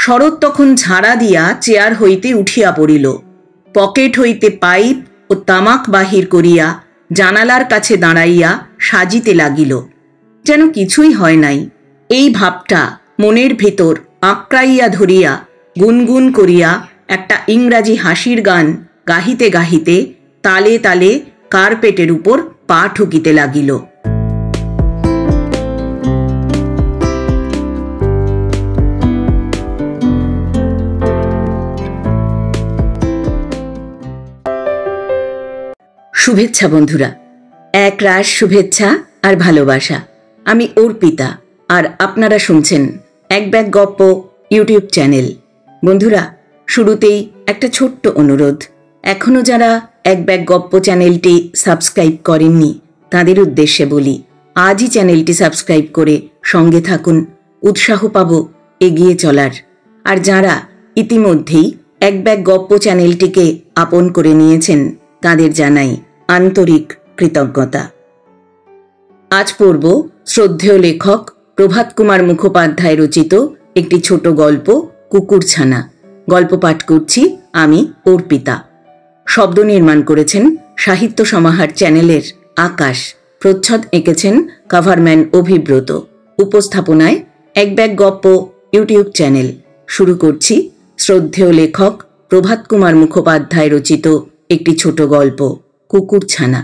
শরৎ তখন ঝাড়া দিয়া চেয়ার হইতে উঠিয়া পড়িল। পকেট হইতে পাইপ ও তামাক বাহির করিয়া জানালার কাছে দাঁড়াইয়া সাজিতে লাগিল, যেন কিছুই হয় নাই। এই ভাবটা মনের ভিতর আঁকড়াইয়া ধরিয়া গুনগুন করিয়া একটা ইংরাজি হাসির গান গাহিতে গাহিতে তালে তালে কার্পেটের উপর পা ঠুকিতে লাগিল। শুভেচ্ছা বন্ধুরা, এক রাশ শুভেচ্ছা আর ভালোবাসা। আমি অর্পিতা, আর আপনারা শুনছেন এক ব্যাগ গপ্প ইউটিউব চ্যানেল। বন্ধুরা, শুরুতেই একটা ছোট্ট অনুরোধ, এখনও যারা এক ব্যাগ গপ্প চ্যানেলটি সাবস্ক্রাইব করেননি তাদের উদ্দেশ্যে বলি, আজই চ্যানেলটি সাবস্ক্রাইব করে সঙ্গে থাকুন, উৎসাহ পাব এগিয়ে চলার। আর যারা ইতিমধ্যেই এক ব্যাগ গপ্প চ্যানেলটিকে আপন করে নিয়েছেন তাদের জানাই আন্তরিক কৃতজ্ঞতা। আজ পড়ব শ্রদ্ধেয় লেখক প্রভাত কুমার মুখোপাধ্যায় রচিত একটি ছোট গল্প, কুকুরছানা। গল্প পাঠ করছি আমি অর্পিতা। শব্দ নির্মাণ করেছেন সাহিত্য সমাহার চ্যানেলের আকাশ। প্রচ্ছদ এঁকেছেন কভারম্যান অভিব্রত। উপস্থাপনায় এক ব্যাগ গপ্প ইউটিউব চ্যানেল। শুরু করছি শ্রদ্ধেয় লেখক প্রভাত কুমার মুখোপাধ্যায় রচিত একটি ছোট গল্প, কুকুরছানা।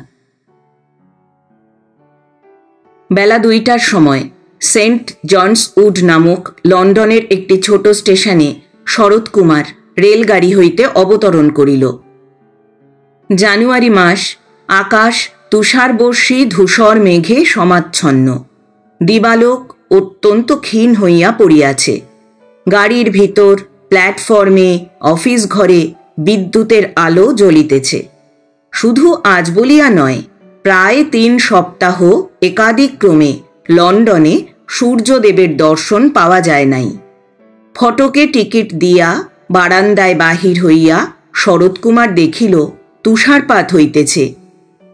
বেলা 2টার সময় সেন্ট জনস উড নামক লন্ডনের একটি ছোট স্টেশনে শরৎ কুমার রেলগাড়ি হইতে অবতরণ করিল। জানুয়ারি মাস, আকাশ তুষারবর্ষী ধূসর মেঘে সমাচ্ছন্ন। দিবালোক অত্যন্ত ক্ষীণ হইয়া পড়িয়াছে। গাড়ির ভিতর, প্ল্যাটফর্মে, অফিস ঘরে বিদ্যুতের আলো জ্বলিতেছে। শুধু আজ বলিয়া নয়, প্রায় 3 সপ্তাহ একাদিক্রমে লন্ডনে সূর্যদেবের দর্শন পাওয়া যায় নাই। ফটকে টিকিট দিয়া বারান্দায় বাহির হইয়া শরৎকুমার দেখিল তুষারপাত হইতেছে।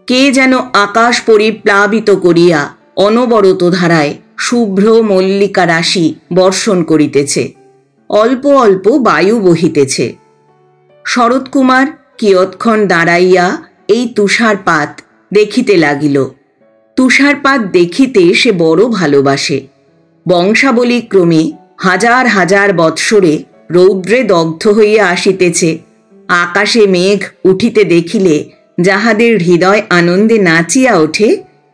কে যেন আকাশ পরিপ্লাবিত করিয়া অনবরত ধারায় শুভ্র মল্লিকা রাশি বর্ষণ করিতেছে। অল্প অল্প বায়ু বহিতেছে। শরৎকুমার কিয়ৎক্ষণ দাঁড়াইয়া এই তুষারপাত দেখিতে লাগিল। তুষারপাত দেখিতে সে বড় ভালোবাসে। বংশাবলীক্রমে হাজার হাজার বৎসরে রৌদ্রে দগ্ধ হইয়া আসিতেছে। আকাশে মেঘ উঠিতে দেখিলে যাহাদের হৃদয় আনন্দে নাচিয়া ওঠে,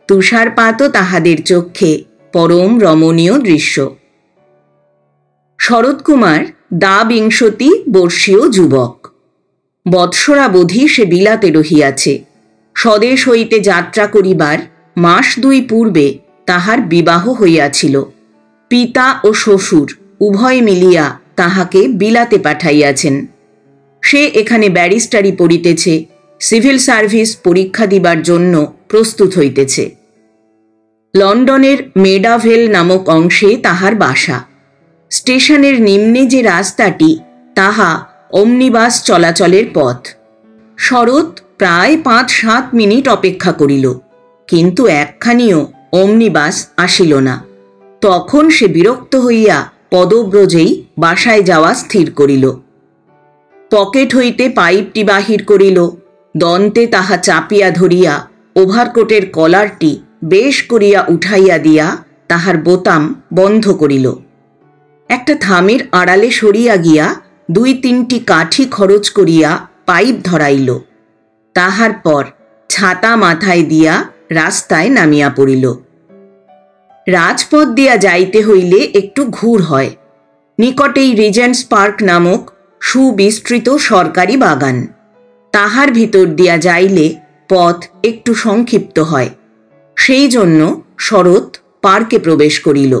তুষারপাতও তাহাদের চক্ষে পরম রমণীয় দৃশ্য। শরৎকুমার ২২ বর্ষীয় যুবক। বৎসরাবধি সে বিলাতে রহিয়াছে। স্বদেশ হইতে যাত্রা করিবার মাস 2 পূর্বে তাহার বিবাহ হইয়াছিল। পিতা ও শ্বশুর উভয় মিলিয়া তাহাকে বিলাতে পাঠাইয়াছেন। সে এখানে ব্যারিস্টারি পড়িতেছে, সিভিল সার্ভিস পরীক্ষা দিবার জন্য প্রস্তুত হইতেছে। লন্ডনের মেডাভেল নামক অংশে তাহার বাসা। স্টেশনের নিম্নে যে রাস্তাটি, তাহা অমনিবাস চলাচলের পথ। শরৎ প্রায় 5-7 মিনিট অপেক্ষা করিল, কিন্তু একখানিও অমনিবাস আসিল না। তখন সে বিরক্ত হইয়া পদব্রজেই বাসায় যাওয়া স্থির করিল। পকেট হইতে পাইপটি বাহির করিল। দন্তে তাহা চাপিয়া ধরিয়া ওভারকোটের কলারটি বেশ করিয়া উঠাইয়া দিয়া তাহার বোতাম বন্ধ করিল। একটা থামের আড়ালে সরিয়া গিয়া 2-3টি কাঠি খরচ করিয়া পাইপ ধরাইল। তাহার পর ছাতা মাথায় দিয়া রাস্তায় নামিয়া পড়িল। রাজপথ দিয়া যাইতে হইলে একটু ঘুর হয়। নিকটেই রিজেন্টস পার্ক নামক সুবিস্তৃত সরকারি বাগান। তাহার ভিতর দিয়া যাইলে পথ একটু সংক্ষিপ্ত হয়। সেই জন্য শরৎ পার্কে প্রবেশ করিল।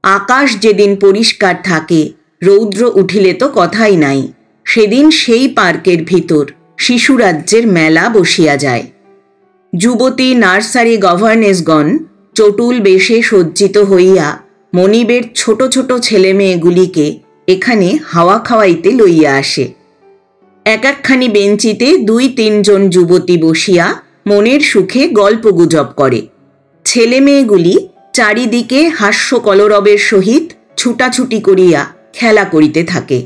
আকাশ যেদিন পরিষ্কার থাকে, রৌদ্র উঠিলে তো কথাই নাই, সেদিন সেই পার্কের ভিতর শিশুরাজ্যের মেলা বসিয়া যায়। যুবতী নার্সারি গভর্নেসগণ চটুল বেশে সজ্জিত হইয়া মনিবের ছোট ছোট ছেলেমেয়েগুলিকে এখানে হাওয়া খাওয়াইতে লইয়া আসে। একখানি বেঞ্চিতে 2-3 জন যুবতী বসিয়া মনের সুখে গল্প গুজব করে। ছেলেমেয়েগুলি চারিদিকে হাস্য কলরবের সহিত ছুটাছুটি করিয়া খেলা করিতে থাকে।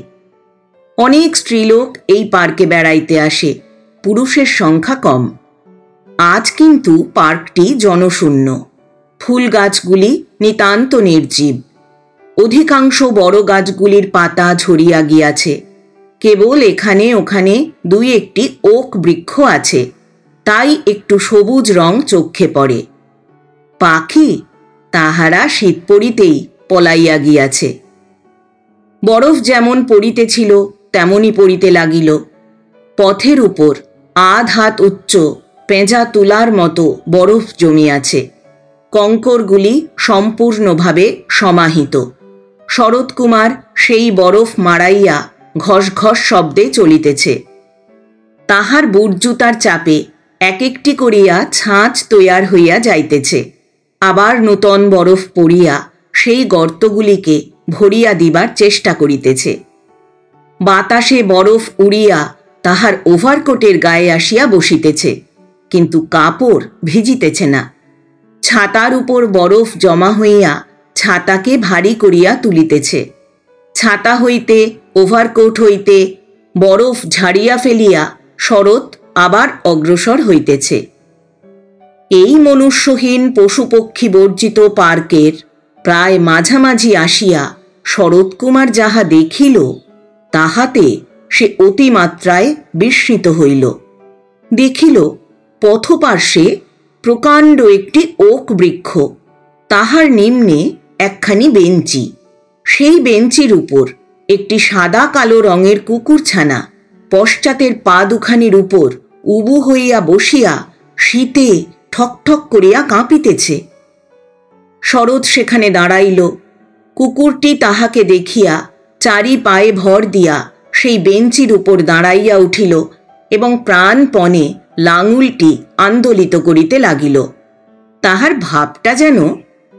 অনেক স্ত্রীলোক এই পার্কে বেড়াইতে আসে, পুরুষের সংখ্যা কম। আজ কিন্তু পার্কটি জনশূন্য। ফুল গাছগুলি নিতান্ত নির্জীব। অধিকাংশ বড় গাছগুলির পাতা ঝরিয়া গিয়াছে। কেবল এখানে ওখানে দুই একটি ওক বৃক্ষ আছে, তাই একটু সবুজ রং চোখে পড়ে। পাখি তাহারা শীত পড়িতেই পলাইয়া গিয়াছে। বরফ যেমন পড়িতেছিল তেমনই পড়িতে লাগিল। পথের উপর আধ হাত উচ্চ পেঁজা তুলার মতো বরফ জমিয়াছে। কঙ্করগুলি সম্পূর্ণভাবে সমাহিত। শরৎকুমার সেই বরফ মাড়াইয়া ঘস ঘস শব্দে চলিতেছে। তাহার বুটজুতার চাপে এক একটি করিয়া ছাঁচ তৈয়ার হইয়া যাইতেছে। আবার নূতন বরফ পড়িয়া সেই গর্তগুলিকে ভরিয়া দিবার চেষ্টা করিতেছে। বাতাসে বরফ উড়িয়া তাহার ওভারকোটের গায়ে আসিয়া বসিতেছে, কিন্তু কাপড় ভিজিতেছে না। ছাতার উপর বরফ জমা হইয়া ছাতাকে ভারী করিয়া তুলিতেছে। ছাতা হইতে ওভারকোট হইতে বরফ ঝাড়িয়া ফেলিয়া শরৎ আবার অগ্রসর হইতেছে। এই মনুষ্যহীন পশুপক্ষী বর্জিত পার্কের প্রায় মাঝামাঝি আসিয়া শরৎকুমার যাহা দেখিল, তাহাতে সে অতিমাত্রায় বিস্মিত হইল। দেখিল পথপার্শ্বে প্রকাণ্ড একটি ওক বৃক্ষ, তাহার নিম্নে একখানি বেঞ্চি। সেই বেঞ্চির উপর একটি সাদা কালো রঙের কুকুরছানা পশ্চাতের পা দুখানির উপর উবু হইয়া বসিয়া শীতে ঠকঠক করিয়া কাঁপিতেছে। শরৎ সেখানে দাঁড়াইল। কুকুরটি তাহাকে দেখিয়া চারি পায়ে ভর দিয়া সেই বেঞ্চির উপর দাঁড়াইয়া উঠিল এবং প্রাণপণে লাঙুলটি আন্দোলিত করিতে লাগিল। তাহার ভাবটা যেন,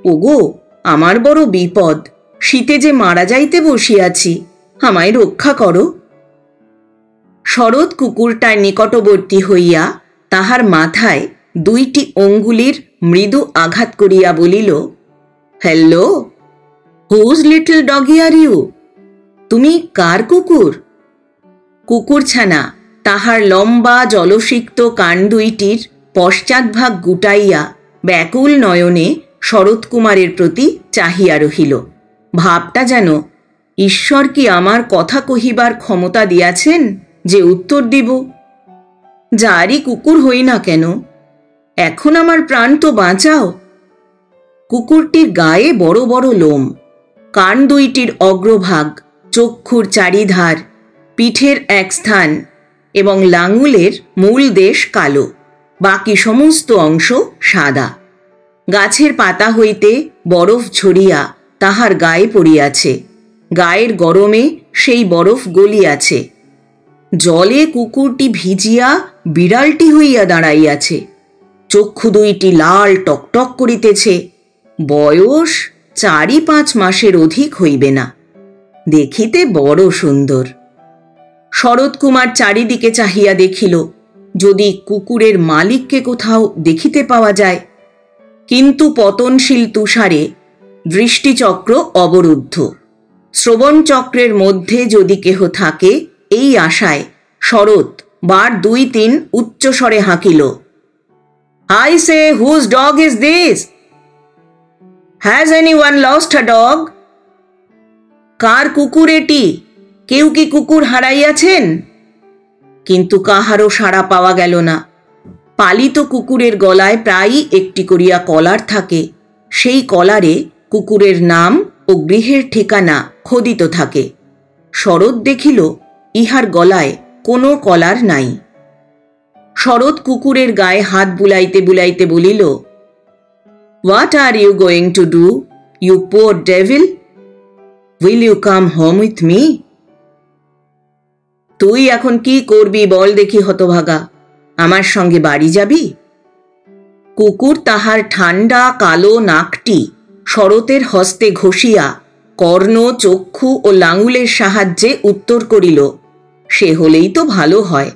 ওগো আমার বড় বিপদ, শীতে যে মারা যাইতে বসিয়াছি, আমায় রক্ষা করো। শরৎ কুকুরটার নিকটবর্তী হইয়া তাহার মাথায় দুইটি অঙ্গুলির মৃদু আঘাত করিয়া বলিল, hello, whose little doggy are you? তুমি কার কুকুর? কুকুরছানা তাহার লম্বা জলসিক্ত কান দুইটির পশ্চাৎভাগ গুটাইয়া ব্যাকুল নয়নে শরৎকুমারের প্রতি চাহিয়া রহিল। ভাবটা যেন, ঈশ্বর কি আমার কথা কহিবার ক্ষমতা দিয়াছেন যে উত্তর দিব? যারই কুকুর হই না কেন, এখন আমার প্রাণ তো বাঁচাও। কুকুরটির গায়ে বড় বড় লোম, কান দুইটির অগ্রভাগ, চক্ষুর চারিধার, পিঠের এক স্থান এবং লাঙুলের মূল দেশ কালো, বাকি সমস্ত অংশ সাদা। গাছের পাতা হইতে বরফ ঝরিয়া তাহার গায়ে পড়িয়াছে। গায়ের গরমে সেই বরফ গলিয়াছে। জলে কুকুরটি ভিজিয়া বিড়ালটি হইয়া দাঁড়াইয়াছে। চক্ষু দুইটি লাল টকটক করিতেছে। বয়স 4-5 মাসের অধিক হইবে না। দেখিতে বড় সুন্দর। শরৎকুমার চারিদিকে চাহিয়া দেখিল যদি কুকুরের মালিককে কোথাও দেখিতে পাওয়া যায়, কিন্তু পতনশীল তুষারে দৃষ্টিচক্র অবরুদ্ধ। শ্রবণচক্রের মধ্যে যদি কেহ থাকে এই আশায় শরৎ বার 2-3 উচ্চস্বরে হাঁকিল, I say, whose dog is this? Has anyone lost a dog? কার কুকুর এটি? কেউ কি কুকুর হারাইয়াছেন? কিন্তু কাহারও সাড়া পাওয়া গেল না। পালিত কুকুরের গলায় প্রায়ই একটি করিয়া কলার থাকে। সেই কলারে কুকুরের নাম ও গৃহের ঠিকানা খোদিত থাকে। শরৎ দেখিল ইহার গলায় কোনো কলার নাই। শরৎ কুকুরের গায়ে হাত বুলাইতে বুলাইতে বলিল, What are you going to do, you poor devil? Will you come home with me? তুই এখন কি করবি বল দেখি হতভাগা, আমার সঙ্গে বাড়ি যাবি? কুকুর তাহার ঠান্ডা কালো নাকটি শরতের হস্তে ঘষিয়া কর্ণ, চক্ষু ও লাঙুলের সাহায্যে উত্তর করিল, সে হলেই তো ভালো হয়।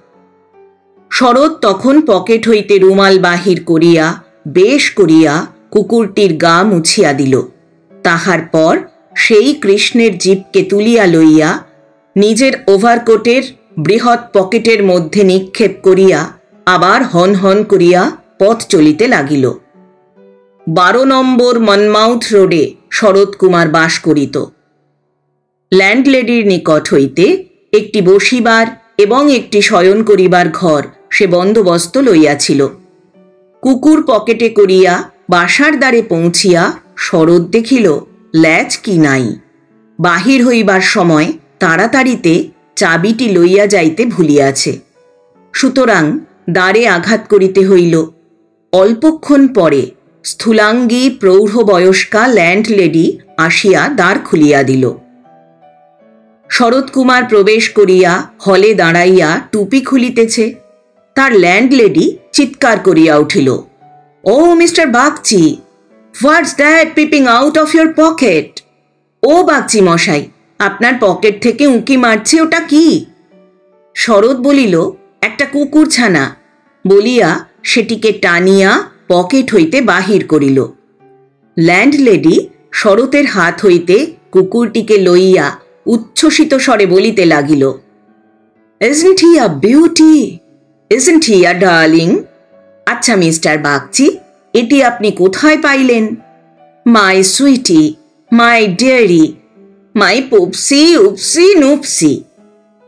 শরৎ তখন পকেট হইতে রুমাল বাহির করিয়া বেশ করিয়া কুকুরটির গা মুছিয়া দিল। তাহার পর সেই কৃষ্ণের জীবকে তুলিয়া লইয়া নিজের ওভারকোটের বৃহৎ পকেটের মধ্যে নিক্ষেপ করিয়া আবার হন হন করিয়া পথ চলিতে লাগিল। 12 নম্বর মনমাউথ রোডে শরৎকুমার বাস করিত। ল্যান্ডলেডির নিকট হইতে একটি বসিবার এবং একটি শয়ন করিবার ঘর সে বন্দোবস্ত লইয়াছিল। কুকুর পকেটে করিয়া বাসার দ্বারে পৌঁছিয়া শরৎ দেখিল ল্যাচ কি নাই। বাহির হইবার সময় তাড়াতাড়িতে চাবিটি লইয়া যাইতে ভুলিয়াছে, সুতরাং দ্বারে আঘাত করিতে হইল। অল্পক্ষণ পরে স্থূলাঙ্গী প্রৌঢ়বয়স্কা ল্যান্ডলেডি আসিয়া দ্বার খুলিয়া দিল। শরৎকুমার প্রবেশ করিয়া হলে দাঁড়াইয়া টুপি খুলিতেছে। তার ল্যান্ডলেডি চিৎকার করিয়া উঠিল, oh mister Bagchi, what's that peeping out of your pocket? ও বাগচি মশাই, আপনার পকেট থেকে উঁকি মারছে, ওটা কি? শরৎ বলিল, একটা কুকুর ছানা, বলিয়া সেটিকে টানিয়া পকেট হইতে বাহির করিল। ল্যান্ডলেডি শরতের হাত হইতে কুকুরটিকে লইয়া উচ্ছ্বসিত স্বরে বলিতে লাগিল, isn't he a beauty, isn't he a darling? আচ্ছা মিস্টার বাগচি, এটি আপনি কোথায় পাইলেন? মাই সুইটি, মাই ডিয়ারি, মাই পুপসি উপসি নুপসি।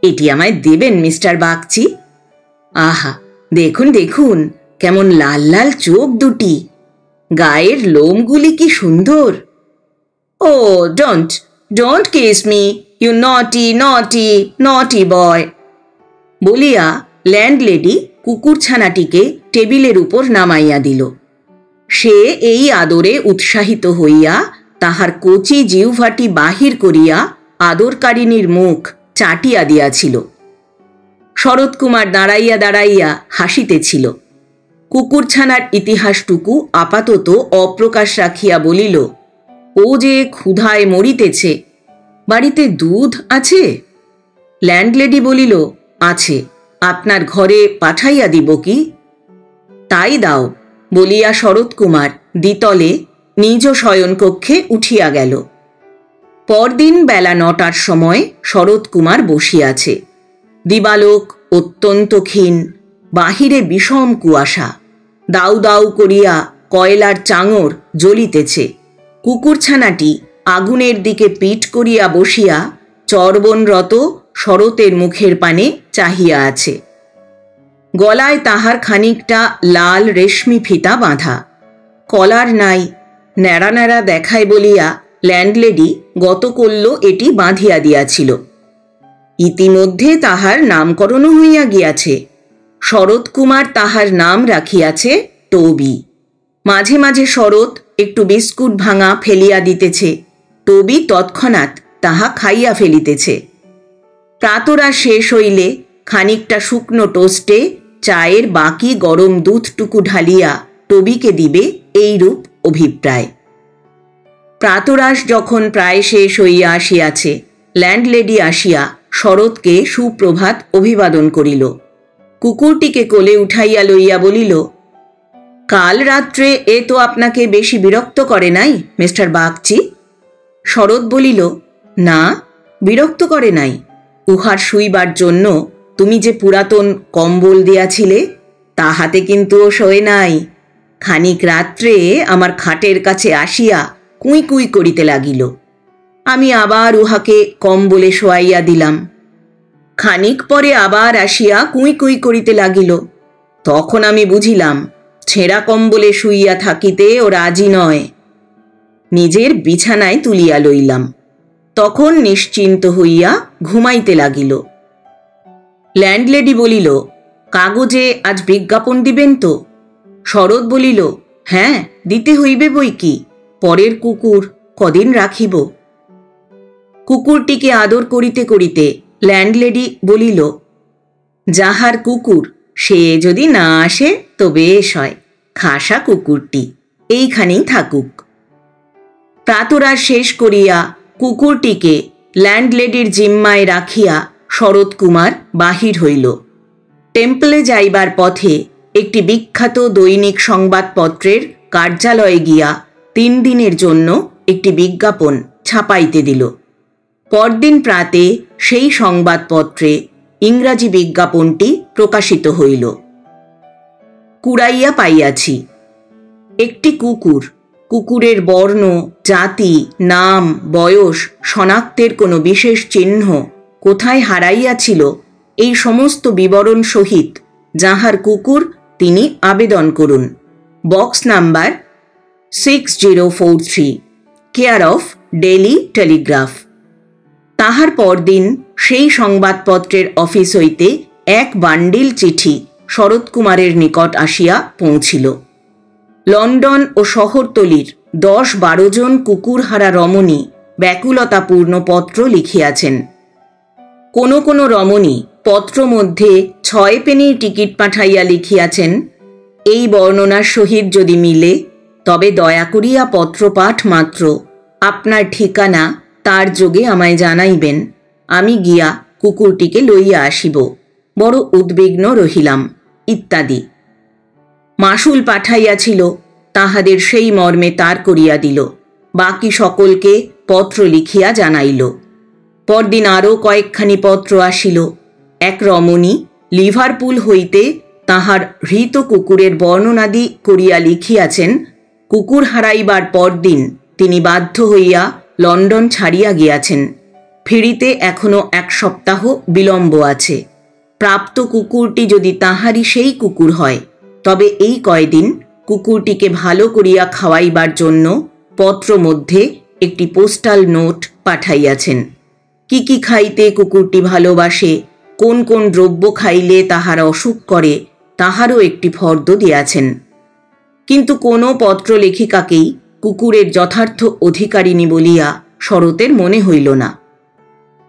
এটি আমায় দেবেন মিস্টার বাগচি? আহা, দেখুন দেখুন, কেমন লাল লাল চোখ দুটি, গায়ের লোমগুলি কি সুন্দর। Oh don't don't kiss me, you naughty naughty নটি বয়, বলিয়া ল্যান্ডলেডি কুকুরছানাটিকে টেবিলের উপর নামাইয়া দিল। সে এই আদরে উৎসাহিত হইয়া তাহার কচি জিহ্বাটি বাহির করিয়া আদরকারিণীর মুখ চাটিয়া দিয়াছিল। শরৎকুমার দাঁড়াইয়া দাঁড়াইয়া হাসিতেছিল। কুকুরছানার ইতিহাসটুকু আপাতত অপ্রকাশ রাখিয়া বলিল, ও যে ক্ষুধায় মরিতেছে, বাড়িতে দুধ আছে? ল্যান্ডলেডি বলিল, আছে, আপনার ঘরে পাঠাইয়া দিব কি? তাই দাও, বলিয়া শরৎকুমার দ্বিতলে নিজ শয়নকক্ষে উঠিয়া গেল। পরদিন বেলা 9টার সময় শরৎকুমার বসিয়াছে। দিবালোক অত্যন্ত ক্ষীণ, বাহিরে বিষম কুয়াশা, দাউ দাউ করিয়া কয়লার চাঙর জ্বলিতেছে। কুকুরছানাটি আগুনের দিকে পিঠ করিয়া বসিয়া চর্বণরত শরতের মুখের পানে চাহিয়া আছে। গলায় তাহার খানিকটা লাল রেশমি ফিতা বাঁধা, কলার নাই, ন্যাড়া ন্যাড়া দেখায় বলিয়া ল্যান্ডলেডি গতকল্য এটি বাঁধিয়া দিয়াছিল। ইতিমধ্যে তাহার নামকরণও হইয়া গিয়াছে। শরৎকুমার তাহার নাম রাখিয়াছে টবি। মাঝে মাঝে শরৎ একটু বিস্কুট ভাঙা ফেলিয়া দিতেছে, টবি তৎক্ষণাৎ তাহা খাইয়া ফেলিতেছে। প্রাতরা শেষ হইলে খানিকটা শুকনো টোস্টে চায়ের বাকি গরম দুধটুকু ঢালিয়া টবিকে দিবে, এইরূপ অভিপ্রায়। প্রাতরাশ যখন প্রায় শেষ হইয়া আসিয়াছে, ল্যান্ডলেডি আসিয়া শরৎকে সুপ্রভাত অভিবাদন করিল। কুকুরটিকে কোলে উঠাইয়া লইয়া বলিল, কাল রাত্রে এ তো আপনাকে বেশি বিরক্ত করে নাই মিস্টার বাগচি? শরৎ বলিল, না, বিরক্ত করে নাই। উহার শুইবার জন্য তুমি যে পুরাতন কম্বল দিয়াছিলে, তাহাতে কিন্তু ও শোয় নাই। খানিক রাত্রে আমার খাটের কাছে আসিয়া কুই কুই করিতে লাগিল। আমি আবার উহাকে কম্বলে শোয়াইয়া দিলাম। খানিক পরে আবার আসিয়া কুই কুই করিতে লাগিল। তখন আমি বুঝিলাম ছেঁড়া কম্বলে শুইয়া থাকিতে ও রাজি নয়। নিজের বিছানায় তুলিয়া লইলাম। তখন নিশ্চিন্ত হইয়া ঘুমাইতে লাগিল। ল্যান্ডলেডি বলিল, কাগজে আজ বিজ্ঞাপন দিবেন তো? শরৎ বলিল, হ্যাঁ, দিতে হইবে বই কি, পরের কুকুর, কদিন রাখিব। কুকুরটিকে আদর করিতে করিতে ল্যান্ডলেডি বলিল, যাহার কুকুর সে যদি না আসে তো বেশ হয়, খাসা কুকুরটি এইখানেই থাকুক। প্রাতরাশ শেষ করিয়া কুকুরটিকে ল্যান্ডলেডির জিম্মায় রাখিয়া শরৎকুমার বাহির হইল। টেম্পলে যাইবার পথে একটি বিখ্যাত দৈনিক সংবাদপত্রের কার্যালয়ে গিয়া 3 দিনের জন্য একটি বিজ্ঞাপন ছাপাইতে দিল। পরদিন প্রাতে সেই সংবাদপত্রে ইংরাজি বিজ্ঞাপনটি প্রকাশিত হইল। কুড়াইয়া পাইয়াছি। একটি কুকুর, কুকুরের বর্ণ, জাতি, নাম, বয়স, শনাক্তের কোনো বিশেষ চিহ্ন কোথায় হারাইয়াছিল, এই সমস্ত বিবরণ সহিত যাহার কুকুর তিনি আবেদন করুন। Box number 6043, care of daily Telegraph. তাহার পরদিন সেই সংবাদপত্রের অফিস হইতে এক বান্ডিল চিঠি শরৎকুমারের নিকট আসিয়া পৌঁছিল। লন্ডন ও শহরতলির 10-12 জন কুকুরহারা রমণী ব্যাকুলতাপূর্ণ পত্র লিখিয়াছেন। কোনো কোনো রমণী পত্র মধ্যে 6 পেনির টিকিট পাঠাইয়া লিখিয়াছেন, এই বর্ণনার সহিত যদি মিলে তবে দয়া করিয়া পত্রপাঠ মাত্র আপনার ঠিকানা তার যোগে আমায় জানাইবেন, আমি গিয়া কুকুরটিকে লইয়া আসিব, বড় উদ্বিগ্ন রহিলাম, ইত্যাদি। মাসুল পাঠাইয়াছিল, তাহাদের সেই মর্মে তার করিয়া দিল। বাকি সকলকে পত্র লিখিয়া জানাইল। পরদিন আরও কয়েকখানি পত্র আসিল। এক রমণী লিভারপুল হইতে তাহার হৃত কুকুরের বর্ণনাদি করিয়া লিখিয়াছেন, কুকুর হারাইবার পরদিন তিনি বাধ্য হইয়া লন্ডন ছাড়িয়া গিয়াছেন। ফিরিতে এখনো 1 সপ্তাহ বিলম্ব আছে। প্রাপ্ত কুকুরটি যদি তাহারই সেই কুকুর হয় তবে এই কয়দিন কুকুরটিকে ভালো করিয়া খাওয়াইবার জন্য পত্র মধ্যে একটি পোস্টাল নোট পাঠাইয়াছেন। কি কি খাইতে কুকুরটি ভালোবাসে, কোন কোন দ্রব্য খাইলে তাহার অসুখ করে, তাহারও একটি ফর্দ দিয়াছেন। কিন্তু কোনো পত্র লেখিকাকেই কুকুরের যথার্থ অধিকারিণী বলিয়া শরতের মনে হইল না।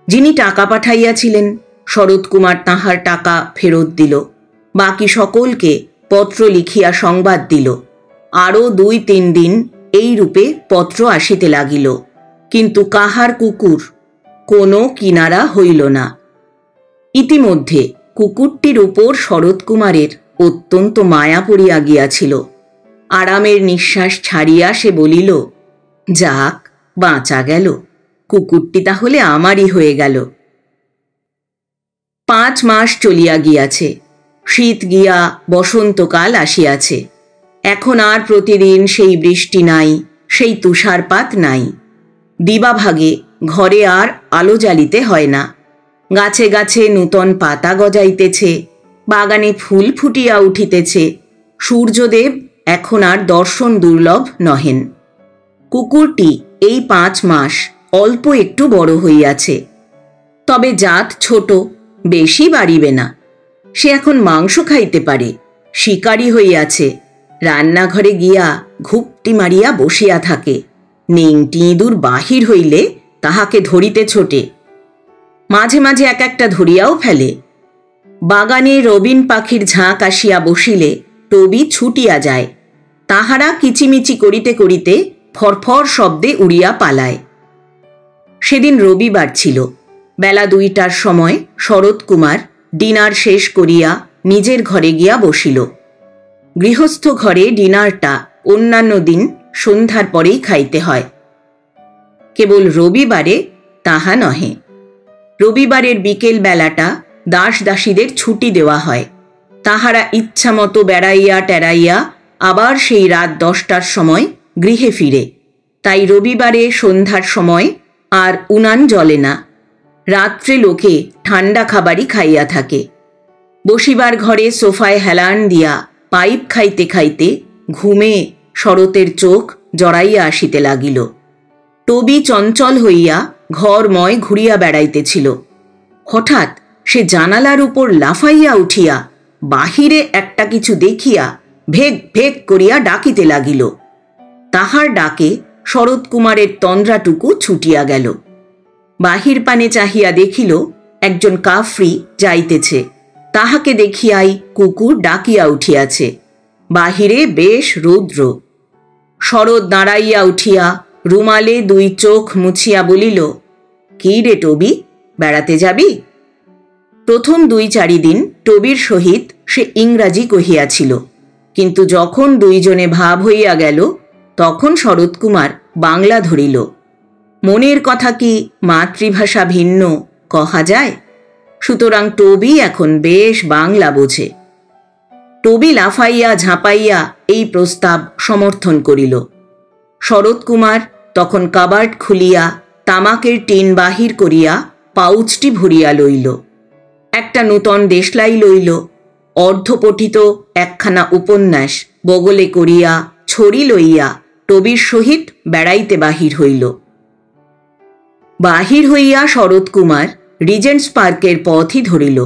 যিনি টাকা পাঠাইয়াছিলেন, শরৎকুমার তাহার টাকা ফেরত দিল। বাকি সকলকে পত্র লিখিয়া সংবাদ দিল। আরও 2-3 দিন এই রূপে পত্র আসিতে লাগিল, কিন্তু কাহার কুকুর কোনো কিনারা হইল না। ইতিমধ্যে কুকুরটির উপর শরৎকুমারের অত্যন্ত মায়া পড়িয়া গিয়াছিল। আরামের নিঃশ্বাস ছাড়িয়া সে বলিল, যাক, বাঁচা গেল, কুকুরটি তাহলে আমারই হয়ে গেল। 5 মাস চলিয়া গিয়াছে। শীত গিয়া বসন্তকাল আসিয়াছে। এখন আর প্রতিদিন সেই বৃষ্টি নাই, সেই তুষারপাত নাই। দিবাভাগে ঘরে আর আলো জ্বালিতে হয় না। গাছে গাছে নূতন পাতা গজাইতেছে, বাগানে ফুল ফুটিয়া উঠিতেছে। সূর্যদেব এখন আর দর্শন দুর্লভ নহেন। কুকুরটি এই 5 মাস অল্প একটু বড় হইয়াছে, তবে জাত ছোট, বেশি বাড়িবে না। সে এখন মাংস খাইতে পারে, শিকারী হইয়াছে। রান্নাঘরে গিয়া ঘুপটি মারিয়া বসিয়া থাকে। নেংটি ইঁদুর বাহির হইলে তাহাকে ধরিতে ছোটে, মাঝে মাঝে এক একটা ধরিয়াও ফেলে। বাগানে রবিন পাখির ঝাঁক আসিয়া বসিলে টবি ছুটিয়া যায়। তাহারা কিচিমিচি করিতে করিতে ফরফর শব্দে উড়িয়া পালায়। সেদিন রবিবার ছিল। বেলা 2টার সময় শরৎকুমার ডিনার শেষ করিয়া নিজের ঘরে গিয়া বসিল। গৃহস্থ ঘরে ডিনারটা অন্যান্য দিন সন্ধ্যার পরেই খাইতে হয়, কেবল রবিবারে তাহা নহে। রবিবারের বিকেল বেলাটা দাস দাসীদের ছুটি দেওয়া হয়। তাহারা ইচ্ছামতো বেড়াইয়া টেরাইয়া আবার সেই রাত 10টার সময় গৃহে ফিরে। তাই রবিবারে সন্ধ্যার সময় আর উনান জ্বলে না। রাত্রে লোকে ঠান্ডা খাবারই খাইয়া থাকে। বসিবার ঘরে সোফায় হেলান দিয়া পাইপ খাইতে খাইতে ঘুমে শরতের চোখ জড়াইয়া আসিতে লাগিল। টবি চঞ্চল হইয়া ঘরময় ঘুরিয়া বেড়াইতেছিল। হঠাৎ সে জানালার উপর লাফাইয়া উঠিয়া বাহিরে একটা কিছু দেখিয়া ভেগ ভেগ করিয়া ডাকিতে লাগিল। তাহার ডাকে শরৎকুমারের তন্দ্রাটুকু ছুটিয়া গেল। বাহির পানে চাহিয়া দেখিল একজন কাফরি যাইতেছে। তাহাকে দেখিয়াই কুকুর ডাকিয়া উঠিয়াছে। বাহিরে বেশ রৌদ্র। শরৎ দাঁড়াইয়া উঠিয়া রুমালে 2 চোখ মুছিয়া বলিল, কি রে টবি, বেড়াতে যাবি? প্রথম 2-4 দিন টবির সহিত সে ইংরাজি কহিয়াছিল, কিন্তু যখন 2 জনে ভাব হইয়া গেল তখন শরৎকুমার বাংলা ধরিল। মনের কথা কি মাতৃভাষা ভিন্ন কহা যায়? সুতরাং টবি এখন বেশ বাংলা বোঝে। টবি লাফাইয়া ঝাঁপাইয়া এই প্রস্তাব সমর্থন করিল। শরৎকুমার তখন কাবার্ড খুলিয়া তামাকের টিন বাহির করিয়া পাউচটি ভরিয়া লইল। একটা নূতন দেশলাই লইল। অর্ধপঠিত একখানা উপন্যাস বগলে করিয়া ছড়ি লইয়া টবির সহিত বেড়াইতে বাহির হইল। বাহির হইয়া শরৎকুমার রিজেন্টস পার্কের পথই ধরিল।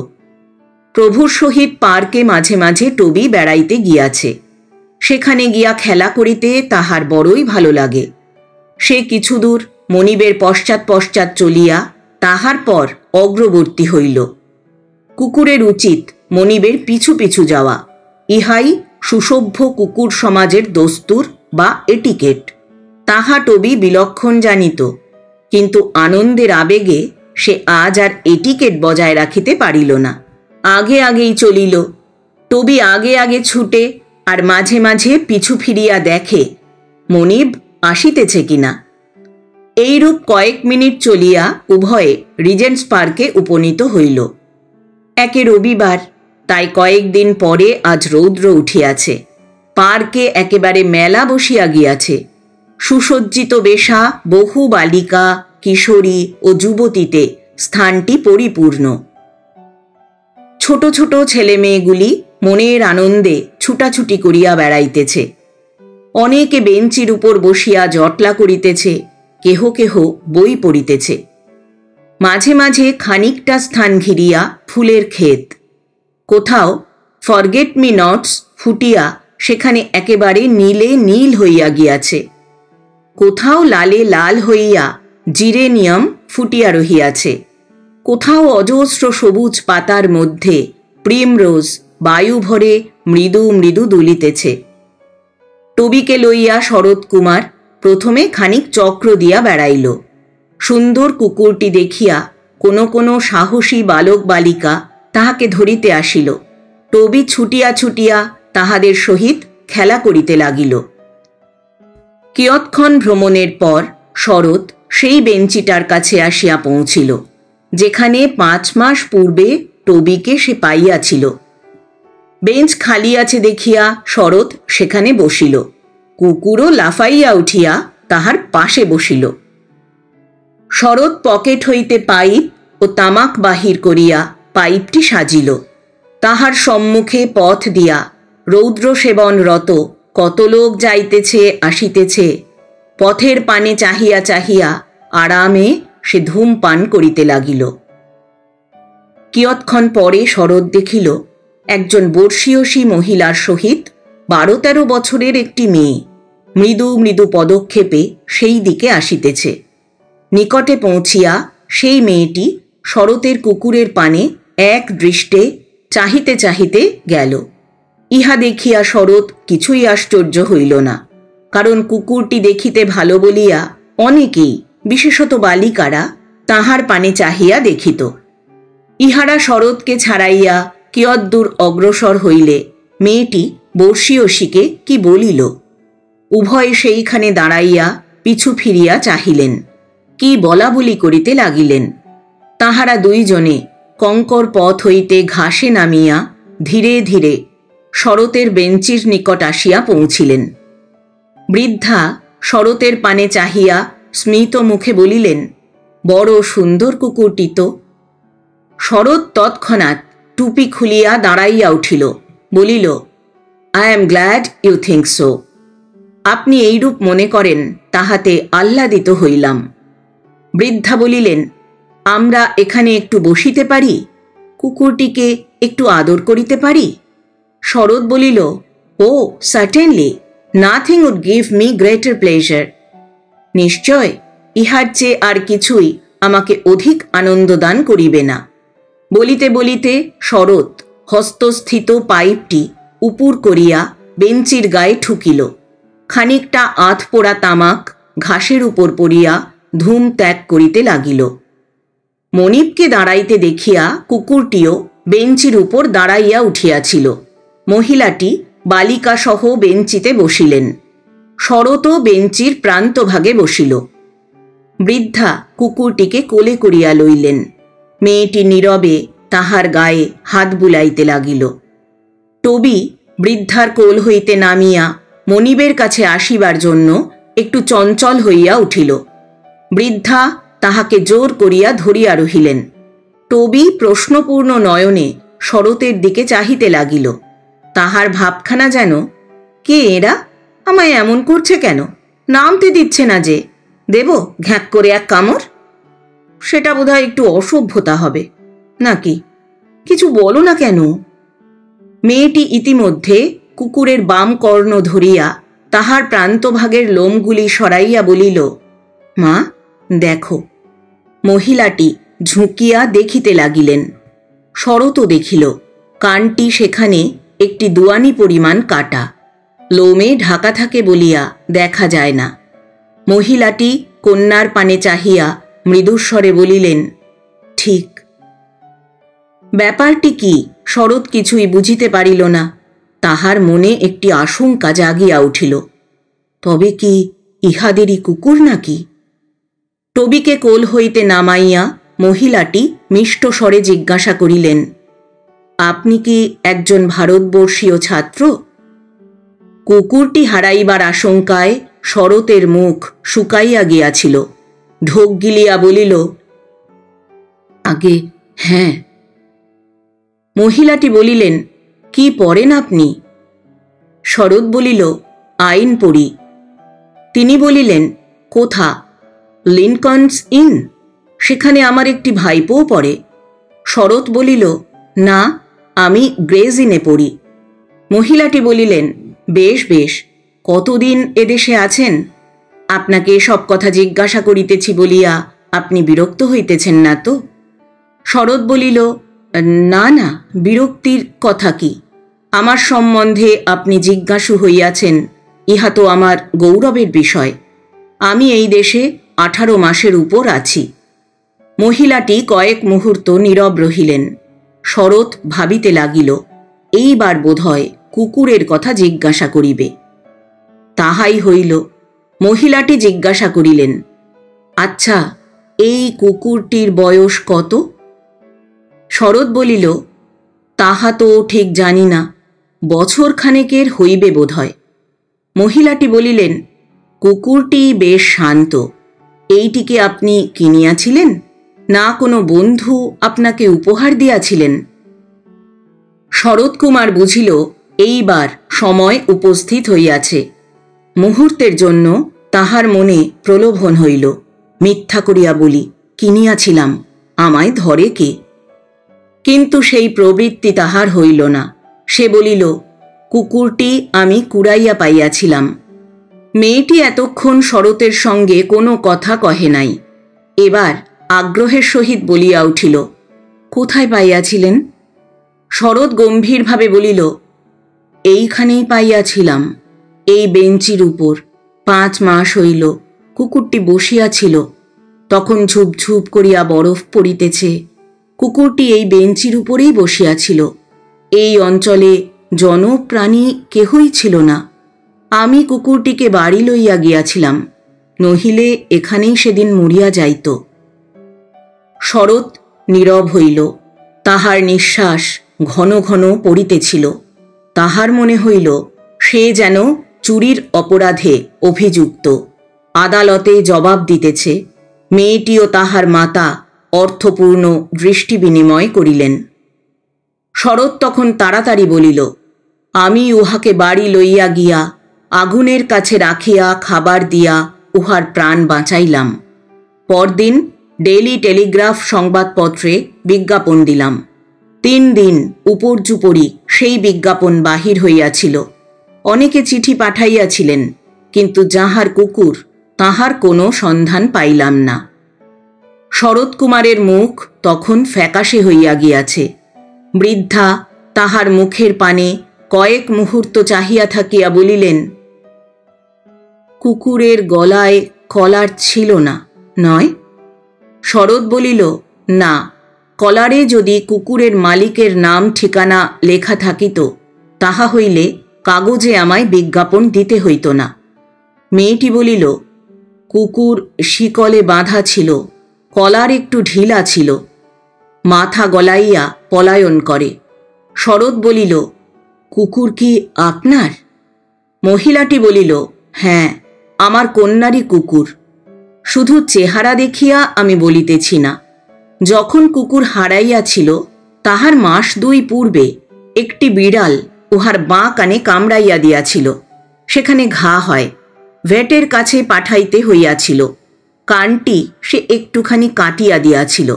প্রভুর সহিত পার্কে মাঝে মাঝে টবি বেড়াইতে গিয়াছে। সেখানে গিয়া খেলা করিতে তাহার বড়ই ভালো লাগে। সে কিছু দূর মনিবের পশ্চাৎ পশ্চাৎ চলিয়া তাহার পর অগ্রবর্তী হইল। কুকুরের উচিত মনিবের পিছু পিছু যাওয়া। ইহাই সুসভ্য কুকুর সমাজের দস্তুর বা এটিকেট। তাহা টবি বিলক্ষণ জানিত, কিন্তু আনন্দের আবেগে সে আজ আর এটিকেট বজায় রাখিতে পারিল না। আগে আগেই চলিল। টবি আগে আগে ছুটে আর মাঝে মাঝে পিছু ফিরিয়া দেখে মনিব আসিতেছে কিনা। এইরূপ কয়েক মিনিট চলিয়া উভয়ে রিজেন্টস পার্কে উপনীত হইল। একে রবিবার, তাই কয়েকদিন পরে আজ রৌদ্র উঠিয়াছে। পার্কে একেবারে মেলা বসিয়া গিয়াছে। সুসজ্জিত বেশা বহু বালিকা, কিশোরী ও যুবতীতে স্থানটি পরিপূর্ণ। ছোট ছোট ছেলে মেয়েগুলি মনের আনন্দে ছুটাছুটি করিয়া বেড়াইতেছে। অনেকে বেঞ্চির উপর বসিয়া জটলা করিতেছে, কেহ কেহ বই পড়িতেছে। মাঝে মাঝে খানিকটা স্থান ঘিরিয়া ফুলের ক্ষেত। কোথাও ফরগেট মি নটস ফুটিয়া সেখানে একেবারে নীলে নীল হইয়া গিয়াছে। কোথাও লালে লাল হইয়া জিরেনিয়াম ফুটিয়া রহিয়াছে। কোথাও অজস্র সবুজ পাতার মধ্যে প্রিমরোজ বায়ু ভরে মৃদু মৃদু দুলিতেছে। টবিকে লইয়া শরৎকুমার প্রথমে খানিক চক্র দিয়া বেড়াইল। সুন্দর কুকুরটি দেখিয়া কোনো কোনো সাহসী বালক বালিকা তাহাকে ধরিতে আসিল। টবি ছুটিয়া ছুটিয়া তাহাদের সহিত খেলা করিতে লাগিল। কিয়ৎক্ষণ ভ্রমণের পর শরৎ সেই বেঞ্চিটার কাছে আসিয়া পৌঁছিল, যেখানে 5 মাস পূর্বে টবিকে সে পাইয়াছিল। বেঞ্চ খালি আছে দেখিয়া শরৎ সেখানে বসিল। কুকুরও লাফাইয়া উঠিয়া তাহার পাশে বসিল। শরৎ পকেট হইতে পাইপ ও তামাক বাহির করিয়া পাইপটি সাজিল। তাহার সম্মুখে পথ দিয়া রৌদ্র সেবনরত কত লোক যাইতেছে আসিতেছে। পথের পানে চাহিয়া চাহিয়া আরামে সে ধূমপান করিতে লাগিল। কিয়ৎক্ষণ পরে শরৎ দেখিল একজন বর্ষীয়সী মহিলার সহিত 12-13 বছরের একটি মেয়ে মৃদু মৃদু পদক্ষেপে সেই দিকে আসিতেছে। নিকটে পৌঁছিয়া সেই মেয়েটি শরতের কুকুরের পানে এক দৃষ্টে চাহিতে চাহিতে গেল। ইহা দেখিয়া শরৎ কিছুই আশ্চর্য হইল না, কারণ কুকুরটি দেখিতে ভালো বলিয়া অনেকেই, বিশেষত বালিকারা, তাহার পানে চাহিয়া দেখিত। ইহারা শরৎকে ছাড়াইয়া কিয়দ্দূর অগ্রসর হইলে মেয়েটি বর্ষীয়সীকে কি বলিল। উভয়ে সেইখানে দাঁড়াইয়া পিছু ফিরিয়া চাহিলেন, কি বলা বলি করিতে লাগিলেন। তাহারা দুইজনে কঙ্কর পথ হইতে ঘাসে নামিয়া ধীরে ধীরে শরতের বেঞ্চির নিকট আসিয়া পৌঁছিলেন। বৃদ্ধা শরতের পানে চাহিয়া স্মিত মুখে বলিলেন, বড় সুন্দর কুকুরটি তো। শরৎ তৎক্ষণাৎ টুপি খুলিয়া দাঁড়াইয়া উঠিল, বলিল, I am glad you think so. আপনি এইরূপ মনে করেন তাহাতে আহ্লাদিত হইলাম। বৃদ্ধা বলিলেন, আমরা এখানে একটু বসিতে পারি? কুকুরটিকে একটু আদর করিতে পারি? শরৎ বলিল, oh certainly, nothing would give me greater pleasure. নিশ্চয়, ইহার চেয়ে আর কিছুই আমাকে অধিক আনন্দ দান করিবে না। বলিতে বলিতে শরৎ হস্তস্থিত পাইপটি উপুর করিয়া বেঞ্চির গায়ে ঠুকিল। খানিকটা আধপোড়া তামাক ঘাসের উপর পড়িয়া ধূম ত্যাগ করিতে লাগিল। মনিবকে দাঁড়াইতে দেখিয়া কুকুরটিও বেঞ্চির উপর দাঁড়াইয়া উঠিয়াছিল। মহিলাটি বালিকাসহ বেঞ্চিতে বসিলেন। শরৎও বেঞ্চির প্রান্তভাগে বসিল। বৃদ্ধা কুকুরটিকে কোলে করিয়া লইলেন। মেয়েটি নীরবে তাহার গায়ে হাত বুলাইতে লাগিল। টবি বৃদ্ধার কোল হইতে নামিয়া মনিবের কাছে আসিবার জন্য একটু চঞ্চল হইয়া উঠিল। বৃদ্ধা তাহাকে জোর করিয়া ধরিয়া রহিলেন। টবি প্রশ্নপূর্ণ নয়নে শরতের দিকে চাহিতে লাগিল। তাহার ভাবখানা যেন, কে এরা, আমায় এমন করছে কেন, নামতে দিচ্ছে না যে, দেব ঘ্যাঁক করে এক কামড়? সেটা বোধহয় একটু অসভ্যতা হবে নাকি? কিছু বলো না কেন? মেয়েটি ইতিমধ্যে কুকুরের বাম কর্ণ ধরিয়া তাহার প্রান্তভাগের লোমগুলি সরাইয়া বলিল, মা দেখো। মহিলাটি ঝুঁকিয়া দেখিতে লাগিলেন। শরৎও দেখিল কানটি সেখানে একটি দুয়ানি পরিমাণ কাটা। লোমে ঢাকা থাকে বলিয়া দেখা যায় না। মহিলাটি কন্যার পানে চাহিয়া মৃদুস্বরে বলিলেন, ঠিক। ব্যাপারটি কি শরৎ কিছুই বুঝিতে পারিল না। তাহার মনে একটি আশঙ্কা জাগিয়া উঠিল। তবে কি ইহাদেরই কুকুর নাকি? টবিকে কোল হইতে নামাইয়া মহিলাটি মিষ্ট স্বরে জিজ্ঞাসা করিলেন, আপনি কি একজন ভারতবর্ষীয় ছাত্র? কুকুরটি হারাইবার আশঙ্কায় শরতের মুখ শুকাইয়া গিয়াছিল। ঢোক গিলিয়া বলিল, আগে হ্যাঁ। মহিলাটি বলিলেন, কি পড়েন আপনি? শরৎ বলিল, আইন পড়ি। তিনি বলিলেন, কোথা? লিনকনস ইন, সেখানে আমার একটি ভাইপোও পড়ে। শরৎ বলিল, না, আমি গ্রেজ ইনে পড়ি। মহিলাটি বলিলেন, বেশ বেশ, কতদিন এদেশে আছেন? আপনাকে সব কথা জিজ্ঞাসা করিতেছি বলিয়া আপনি বিরক্ত হইতেছেন না তো? শরৎ বলিল, না না, বিরক্তির কথা কি? আমার সম্বন্ধে আপনি জিজ্ঞাসু হইয়াছেন, ইহা তো আমার গৌরবের বিষয়। আমি এই দেশে 18 মাসের উপর আছি। মহিলাটি কয়েক মুহূর্ত নীরব রহিলেন। শরৎ ভাবিতে লাগিল, এইবার বোধহয় কুকুরের কথা জিজ্ঞাসা করিবে। তাহাই হইল। মহিলাটি জিজ্ঞাসা করিলেন, আচ্ছা, এই কুকুরটির বয়স কত? শরৎ বলিল, তাহা তো ঠিক জানি না, বছর খানেকের হইবে বোধহয়। মহিলাটি বলিলেন, কুকুরটি বেশ শান্ত। এইটিকে আপনি কিনিয়াছিলেন, না কোনো বন্ধু আপনাকে উপহার দিয়াছিলেন? শরৎকুমার বুঝিল এইবার সময় উপস্থিত হইয়াছে। মুহূর্তের জন্য তাহার মনে প্রলোভন হইল, মিথ্যা করিয়া বলি, কিনিয়াছিলাম, আমায় ধরে কে? কিন্তু সেই প্রবৃত্তি তাহার হইল না। সে বলিল, কুকুরটি আমি কুড়াইয়া পাইয়াছিলাম। মেয়েটি এতক্ষণ শরতের সঙ্গে কোনো কথা কহে নাই। এবার আগ্রহের সহিত বলিয়া উঠিল, কোথায় পাইয়াছিলেন? শরৎ গম্ভীরভাবে বলিল, এইখানেই পাইয়াছিলাম, এই বেঞ্চির উপর। 5 মাস হইল কুকুরটি বসিয়াছিল, তখন ঝুপঝুপ করিয়া বরফ পড়িতেছে। কুকুরটি এই বেঞ্চির উপরেই বসিয়াছিল। এই অঞ্চলে জনপ্রাণী কেহই ছিল না। আমি কুকুরটিকে বাড়ি লইয়া গিয়াছিলাম, নহিলে এখানেই সেদিন মরিয়া যাইত। শরৎ নীরব হইল। তাহার নিঃশ্বাস ঘন ঘন পড়িতেছিল। তাহার মনে হইল সে যেন চুরির অপরাধে অভিযুক্ত, আদালতে জবাব দিতেছে। মেয়েটিও তাহার মাতা অর্থপূর্ণ দৃষ্টি বিনিময় করিলেন। শরৎ তখন তাড়াতাড়ি বলিল, আমি উহাকে বাড়ি লইয়া গিয়া আগুনের কাছে রাখিয়া খাবার দিয়া উহার প্রাণ বাঁচাইলাম। পরদিন ডেইলি টেলিগ্রাফ সংবাদপত্রে বিজ্ঞাপন দিলাম। 3 দিন উপর্যুপরি সেই বিজ্ঞাপন বাহির হইয়াছিল। অনেকে চিঠি পাঠাইয়াছিলেন, কিন্তু যাহার কুকুর তাহার কোনো সন্ধান পাইলাম না। শরৎকুমারের মুখ তখন ফ্যাকাশে হইয়া গিয়াছে। বৃদ্ধা তাহার মুখের পানে কয়েক মুহূর্ত চাহিয়া থাকিয়া বলিলেন, কুকুরের গলায় কলার ছিল না, নয়? শরৎ বলিল, না, কলারে যদি কুকুরের মালিকের নাম ঠিকানা লেখা থাকিত, তাহা হইলে কাগজে আমায় বিজ্ঞাপন দিতে হইত না। মেয়েটি বলিল, কুকুর শিকলে বাঁধা ছিল, কলার একটু ঢিলা ছিল, মাথা গলাইয়া পলায়ন করে। শরৎ বলিল, কুকুর কি আপনার? মহিলাটি বলিল, হ্যাঁ, আমার কন্যারই কুকুর। শুধু চেহারা দেখিয়া আমি বলিতেছি না। যখন কুকুর হারাইয়াছিল তাহার মাস 2 পূর্বে একটি বিড়াল উহার বাঁ কানে কামড়াইয়া দিয়াছিল। সেখানে ঘা হয়, ভেটের কাছে পাঠাইতে হইয়াছিল। কানটি সে একটুখানি কাটিয়া দিয়াছিল।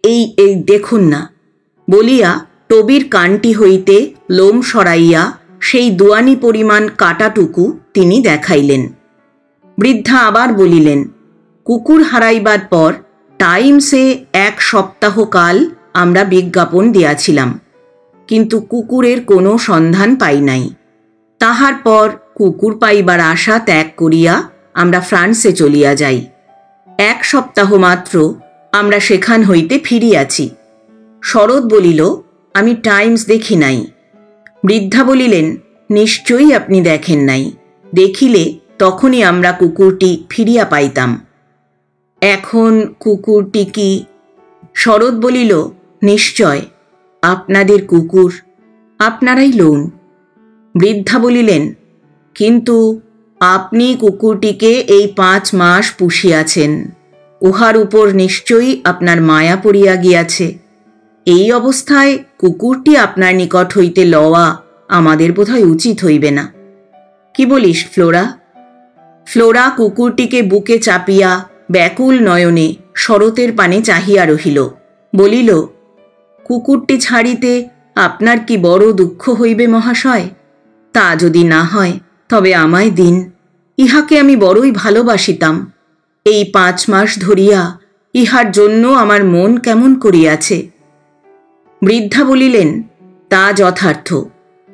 এই এই দেখুন না বলিয়া টবির কানটি হইতে লোম সরাইয়া সেই দুয়ানি পরিমাণ কাটাটুকু তিনি দেখাইলেন। বৃদ্ধা আবার বলিলেন, কুকুর হারাইবার পর টাইমসে 1 সপ্তাহ কাল আমরা বিজ্ঞাপন দিয়াছিলাম, কিন্তু কুকুরের কোনো সন্ধান পাই নাই। তাহার পর কুকুর পাইবার আশা ত্যাগ করিয়া আমরা ফ্রান্সে চলিয়া যাই। 1 সপ্তাহ মাত্র আমরা সেখান হইতে ফিরিয়াছি। শরৎ বলিল, আমি টাইমস দেখি নাই। বৃদ্ধা বলিলেন, নিশ্চয়ই আপনি দেখেন নাই, দেখিলে তখনই আমরা কুকুরটি ফিরিয়া পাইতাম। এখন কুকুরটি কি? শরৎ বলিল, নিশ্চয় আপনাদের কুকুর, আপনারাই লোন। বৃদ্ধা বলিলেন, কিন্তু আপনি কুকুরটিকে এই 5 মাস পুষিয়াছেন, উহার উপর নিশ্চয়ই আপনার মায়া পড়িয়া গিয়াছে। এই অবস্থায় কুকুরটি আপনার নিকট হইতে লওয়া আমাদের বোধহয় উচিত হইবে না। কি বলিস ফ্লোরা? ফ্লোরা কুকুরটিকে বুকে চাপিয়া ব্যাকুল নয়নে শরতের পানে চাহিয়া রহিল। বলিল, কুকুরটি ছাড়িতে আপনার কি বড় দুঃখ হইবে মহাশয়? তা যদি না হয় তবে আমায় দিন, ইহাকে আমি বড়ই ভালোবাসিতাম। এই 5 মাস ধরিয়া ইহার জন্য আমার মন কেমন করিয়াছে। বৃদ্ধা বলিলেন, তা যথার্থ।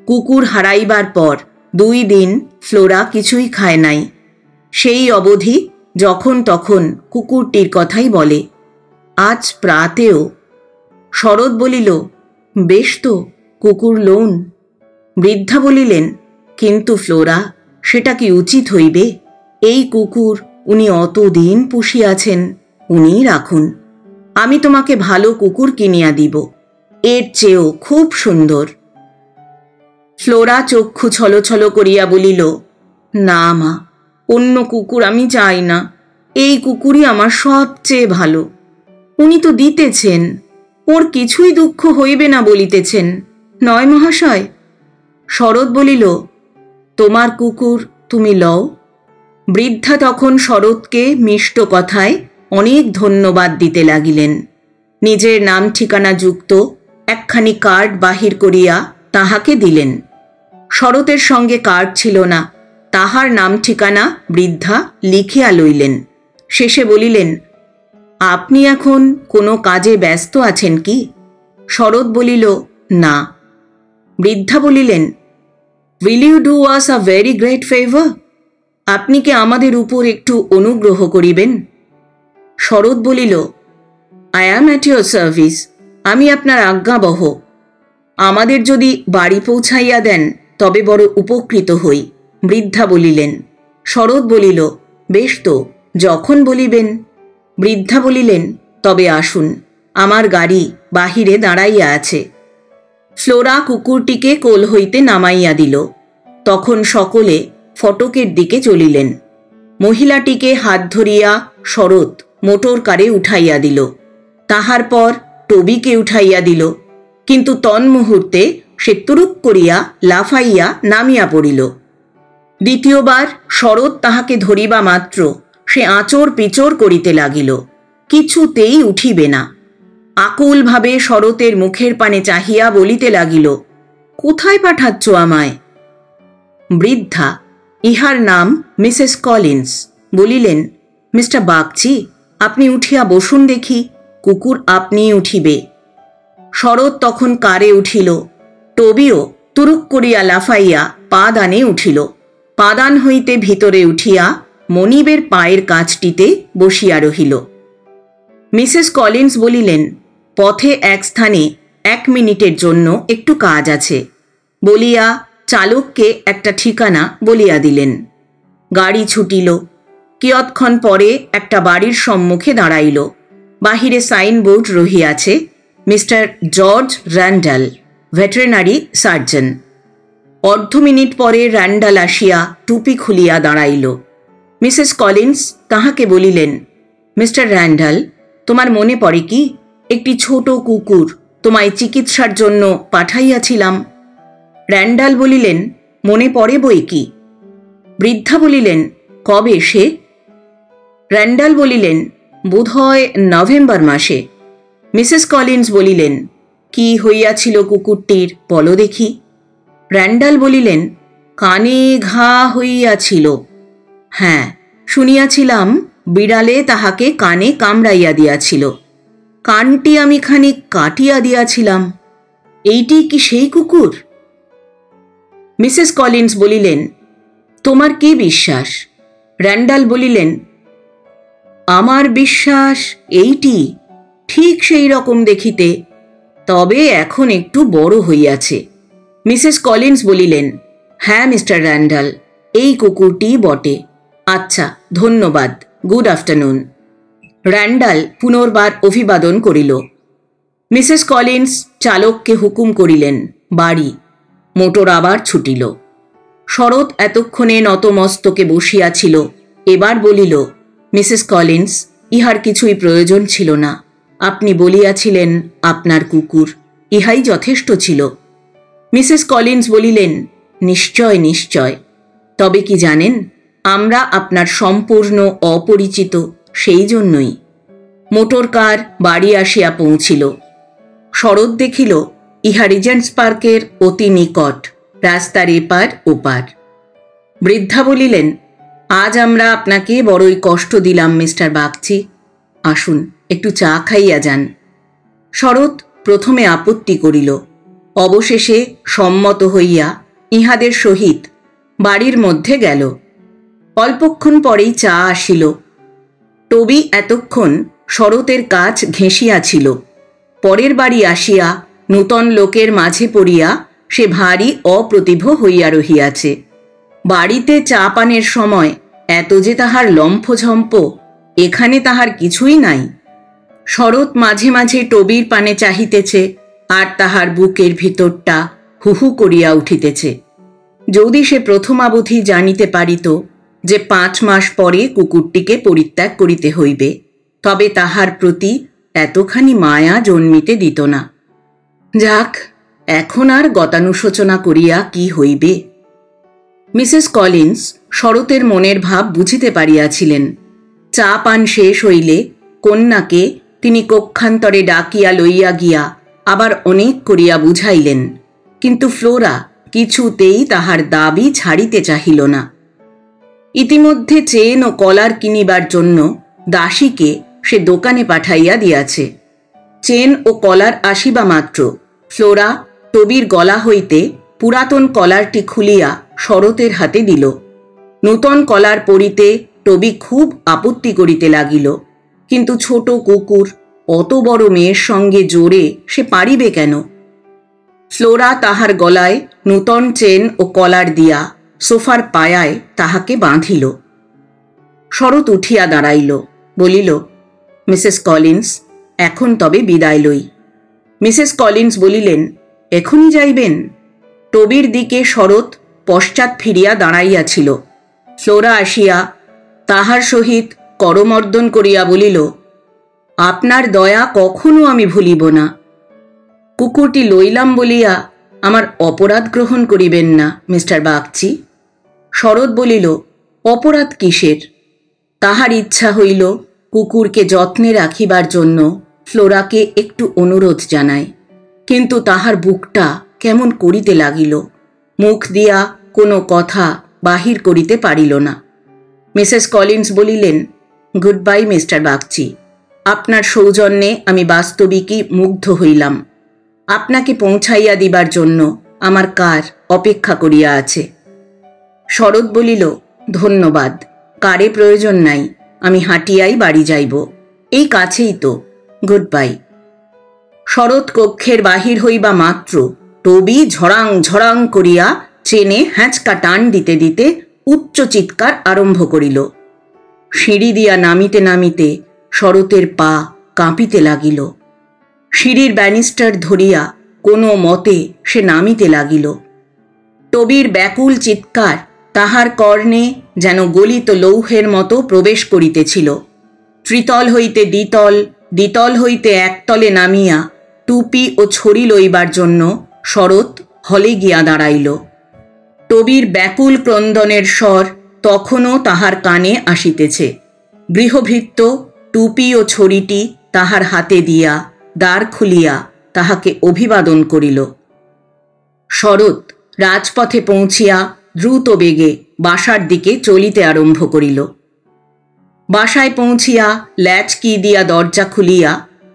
কুকুর হারাইবার পর 2 দিন ফ্লোরা কিছুই খায় নাই। সেই অবধি যখন তখন কুকুরটির কথাই বলে। আজ প্রাতেও। শরৎ বলিল, বেশ তো, কুকুর লোন। বৃদ্ধা বলিলেন, কিন্তু ফ্লোরা, সেটা কি উচিত হইবে? এই কুকুর উনি অতদিন পুষিয়াছেন, উনিই রাখুন। আমি তোমাকে ভালো কুকুর কিনিয়া দিব, এর চেয়েও খুব সুন্দর। ফ্লোরা চক্ষু ছলছল করিয়া বলিল, না মা, অন্য কুকুর আমি চাই না, এই কুকুরই আমার সবচেয়ে ভালো। উনি তো দিতেছেন, ওর কিছুই দুঃখ হইবে না বলিতেছেন, নয় মহাশয়? শরৎ বলিল, তোমার কুকুর তুমি লও। বৃদ্ধা তখন শরৎকে মিষ্ট কথায় অনেক ধন্যবাদ দিতে লাগিলেন। নিজের নাম ঠিকানা যুক্ত একখানি কার্ড বাহির করিয়া তাহাকে দিলেন। শরতের সঙ্গে কার্ড ছিল না, তাহার নাম ঠিকানা বৃদ্ধা লিখিয়া লইলেন। শেষে বলিলেন, আপনি এখন কোনো কাজে ব্যস্ত আছেন কি? শরৎ বলিল, না। বৃদ্ধা বলিলেন, will you do us a very great favour? আপনি কি আমাদের উপর একটু অনুগ্রহ করিবেন? শরৎ বলিল, I am at your service, আমি আপনার আজ্ঞাবহ। আমাদের যদি বাড়ি পৌঁছাইয়া দেন তবে বড় উপকৃত হই। বৃদ্ধা বলিলেন। শরৎ বলিল, বেশ তো, যখন বলিবেন। বৃদ্ধা বলিলেন, তবে আসুন, আমার গাড়ি বাহিরে দাঁড়াইয়া আছে। ফ্লোরা কুকুরটিকে কোল হইতে নামাইয়া দিল। তখন সকলে ফটকের দিকে চলিলেন। মহিলাটিকে হাত ধরিয়া শরৎ মোটর কারে উঠাইয়া দিল। তাহার পর টবিকে উঠাইয়া দিল, কিন্তু তন্মুহূর্তে সে তুরুক করিয়া লাফাইয়া নামিয়া পড়িল। দ্বিতীয়বার শরৎ তাহাকে ধরিবা মাত্র সে আঁচড় পিচড় করিতে লাগিল, কিছুতেই উঠিবে না। আকুলভাবে শরতের মুখের পানে চাহিয়া বলিতে লাগিল, কোথায় পাঠাচ্ছ আমায়? বৃদ্ধা, ইহার নাম মিসেস কলিন্স, বলিলেন, মিস্টার বাগচি, আপনি উঠিয়া বসুন দেখি, কুকুর আপনিই উঠিবে। শরৎ তখন কারে উঠিল। টবিও তুরুক করিয়া লাফাইয়া পাদানে উঠিল। পাদান হইতে ভিতরে উঠিয়া মনিবের পায়ের কাছটিতে বসিয়া রহিল। মিসেস কলিন্স বলিলেন, পথে এক স্থানে 1 মিনিটের জন্য একটু কাজ আছে বলিয়া চালককে একটা ঠিকানা বলিয়া দিলেন। গাড়ি ছুটিল। কিয়ৎক্ষণ পরে একটা বাড়ির সম্মুখে দাঁড়াইল। বাহিরে সাইনবোর্ড রহিয়াছে, mister George Randall, veterinary surgeon. অর্ধ মিনিট পরে র্যান্ডাল আসিয়া টুপি খুলিয়া দাঁড়াইল। মিসেস কলিন্স তাহাকে বলিলেন, মিস্টার র্যান্ডাল, তোমার মনে পড়ে কি একটি ছোট কুকুর তোমায় চিকিৎসার জন্য পাঠাইয়াছিলাম? র্যান্ডাল বলিলেন, মনে পড়ে বই কি। বৃদ্ধা বলিলেন, কবে সে? র্যান্ডাল বলিলেন, বোধহয় নভেম্বর মাসে। মিসেস কলিন্স বলিলেন, কি হইয়াছিল কুকুরটির, বলো দেখি। র্যান্ডাল বলিলেন, কানে ঘা হইয়াছিল। হ্যাঁ, শুনিয়াছিলাম বিড়ালে তাহাকে কানে কামড়াইয়া দিয়াছিল। কানটি আমি খানিক কাটিয়া দিয়াছিলাম। এইটি কি সেই কুকুর? মিসেস কলিন্স বলিলেন, তোমার কি বিশ্বাস? র্যান্ডাল বলিলেন, আমার বিশ্বাস এইটি, ঠিক সেই রকম দেখিতে, তবে এখন একটু বড় হইয়াছে। মিসেস কলিন্স বলিলেন, হ্যাঁ মিস্টার র্যান্ডাল, এই কুকুরটি বটে। আচ্ছা, ধন্যবাদ, গুড আফটারনুন। র্যান্ডাল পুনর্বার অভিবাদন করিল। মিসেস কলিন্স চালককে হুকুম করিলেন, বাড়ি। মোটর আবার ছুটিল। শরৎ এতক্ষণে নতমস্তকে বসিয়াছিল, এবার বলিল, মিসেস কলিন্স, ইহার কিছুই প্রয়োজন ছিল না। আপনি বলিয়াছিলেন আপনার কুকুর, ইহাই যথেষ্ট ছিল। মিসেস কলিন্স বলিলেন, নিশ্চয় নিশ্চয়, তবে কি জানেন, আমরা আপনার সম্পূর্ণ অপরিচিত, সেই জন্যই। মোটর কার বাড়ি আসিয়া পৌঁছিল। শরৎ দেখিল ইহা রিজেন্টস পার্কের অতি নিকট, রাস্তার এপার ওপার। বৃদ্ধা বলিলেন, আজ আমরা আপনাকে বড়ই কষ্ট দিলাম মিস্টার বাগচি, আসুন একটু চা খাইয়া যান। শরৎ প্রথমে আপত্তি করিল, অবশেষে সম্মত হইয়া ইহাদের সহিত বাড়ির মধ্যে গেল। অল্পক্ষণ পরেই চা আসিল। টবি এতক্ষণ শরতের কাজ ঘেঁষিয়াছিল। পরের বাড়ি আসিয়া নূতন লোকের মাঝে পড়িয়া সে ভারী অপ্রতিভ হইয়া রহিয়াছে। বাড়িতে চা পানের সময় এত যে তাহার লম্ফঝম্প, এখানে তাহার কিছুই নাই। শরৎ মাঝে মাঝে টবির পানে চাহিতেছে, আর তাহার বুকের ভিতরটা হুহু করিয়া উঠিতেছে। যদি সে প্রথমাবধি জানিতে পারিত যে 5 মাস পরে কুকুরটিকে পরিত্যাগ করিতে হইবে, তবে তাহার প্রতি এতখানি মায়া জন্মিতে দিত না। যাক, এখন আর গতানুশোচনা করিয়া কি হইবে। মিসেস কলিন্স শরতের মনের ভাব বুঝিতে পারিয়াছিলেন। চা পান শেষ হইলে কন্যাকে তিনি কক্ষান্তরে ডাকিয়া লইয়া গিয়া আবার অনেক করিয়া বুঝাইলেন, কিন্তু ফ্লোরা কিছুতেই তাহার দাবি ছাড়িতে চাহিল না। ইতিমধ্যে চেন ও কলার কিনিবার জন্য দাসীকে সে দোকানে পাঠাইয়া দিয়াছে। চেন ও কলার আসিবা মাত্র ফ্লোরা টবির গলা হইতে পুরাতন কলারটি খুলিয়া শরতের হাতে দিল। নূতন কলার পরিতে টবি খুব আপত্তি করিতে লাগিল, কিন্তু ছোট কুকুর অত বড় মেয়ের সঙ্গে জোরে সে পারিবে কেন? ফ্লোরা তাহার গলায় নূতন চেন ও কলার দিয়া সোফার পায়ায় তাহাকে বাঁধিল। শরৎ উঠিয়া দাঁড়াইল, বলিল, মিসেস কলিন্স, এখন তবে বিদায় লই। মিসেস কলিন্স বলিলেন, এখনই যাইবেন? টবির দিকে শরৎ পশ্চাৎ ফিরিয়া দাঁড়াইয়াছিল। ফ্লোরা আসিয়া তাহার সহিত করমর্দন করিয়া বলিল, আপনার দয়া কখনো আমি ভুলিব না। কুকুরটি লইলাম বলিয়া আমার অপরাধ গ্রহণ করিবেন না মিস্টার বাগচি। শরৎ বলিল, অপরাধ কিসের? তাহার ইচ্ছা হইল কুকুরকে যত্নে রাখিবার জন্য ফ্লোরাকে একটু অনুরোধ জানায়, কিন্তু তাহার বুকটা কেমন করিতে লাগিল, মুখ দিয়া কোনো কথা বাহির করিতে পারিল না। মিসেস কলিন্স বলিলেন, গুড বাই মিস্টার বাগচি, আপনার সৌজন্যে আমি বাস্তবিকই মুগ্ধ হইলাম। আপনাকে পৌঁছাইয়া দিবার জন্য আমার কার অপেক্ষা করিয়া আছে। শরৎ বলিল, ধন্যবাদ, কারে প্রয়োজন নাই, আমি হাঁটিয়াই বাড়ি যাইব, এই কাছেই তো, গুড বাই। শরৎ কক্ষের বাহির হইবা মাত্র টবি ঝড়াং ঝড়াং করিয়া চেনে হ্যাঁচকা টান দিতে দিতে উচ্চ চিৎকার আরম্ভ করিল। সিঁড়ি দিয়া নামিতে নামিতে শরতের পা কাঁপিতে লাগিল। সিঁড়ির ব্যানিস্টার ধরিয়া কোনো মতে সে নামিতে লাগিল। টবির ব্যাকুল চিৎকার তাহার কর্ণে যেন গলিত লৌহের মতো প্রবেশ করিতেছিল। ত্রিতল হইতে দ্বিতল, দ্বিতল হইতে একতলে নামিয়া টুপি ও ছড়ি লইবার জন্য শরৎ হলে গিয়া দাঁড়াইল। টবির ব্যাকুল ক্রন্দনের স্বর তখনও তাহার কানে আসিতেছে। গৃহভৃত্য টুপি ও ছড়িটি তাহার হাতে দিয়া দ্বার খুলিয়া তাহাকে অভিবাদন করিল। শরৎ রাজপথে পৌঁছিয়া দ্রুত বেগে বাসার দিকে চলিতে আরম্ভ করিল। বাসায় পৌঁছিয়া ল্যাচ কি দিয়া দরজা খুলিয়া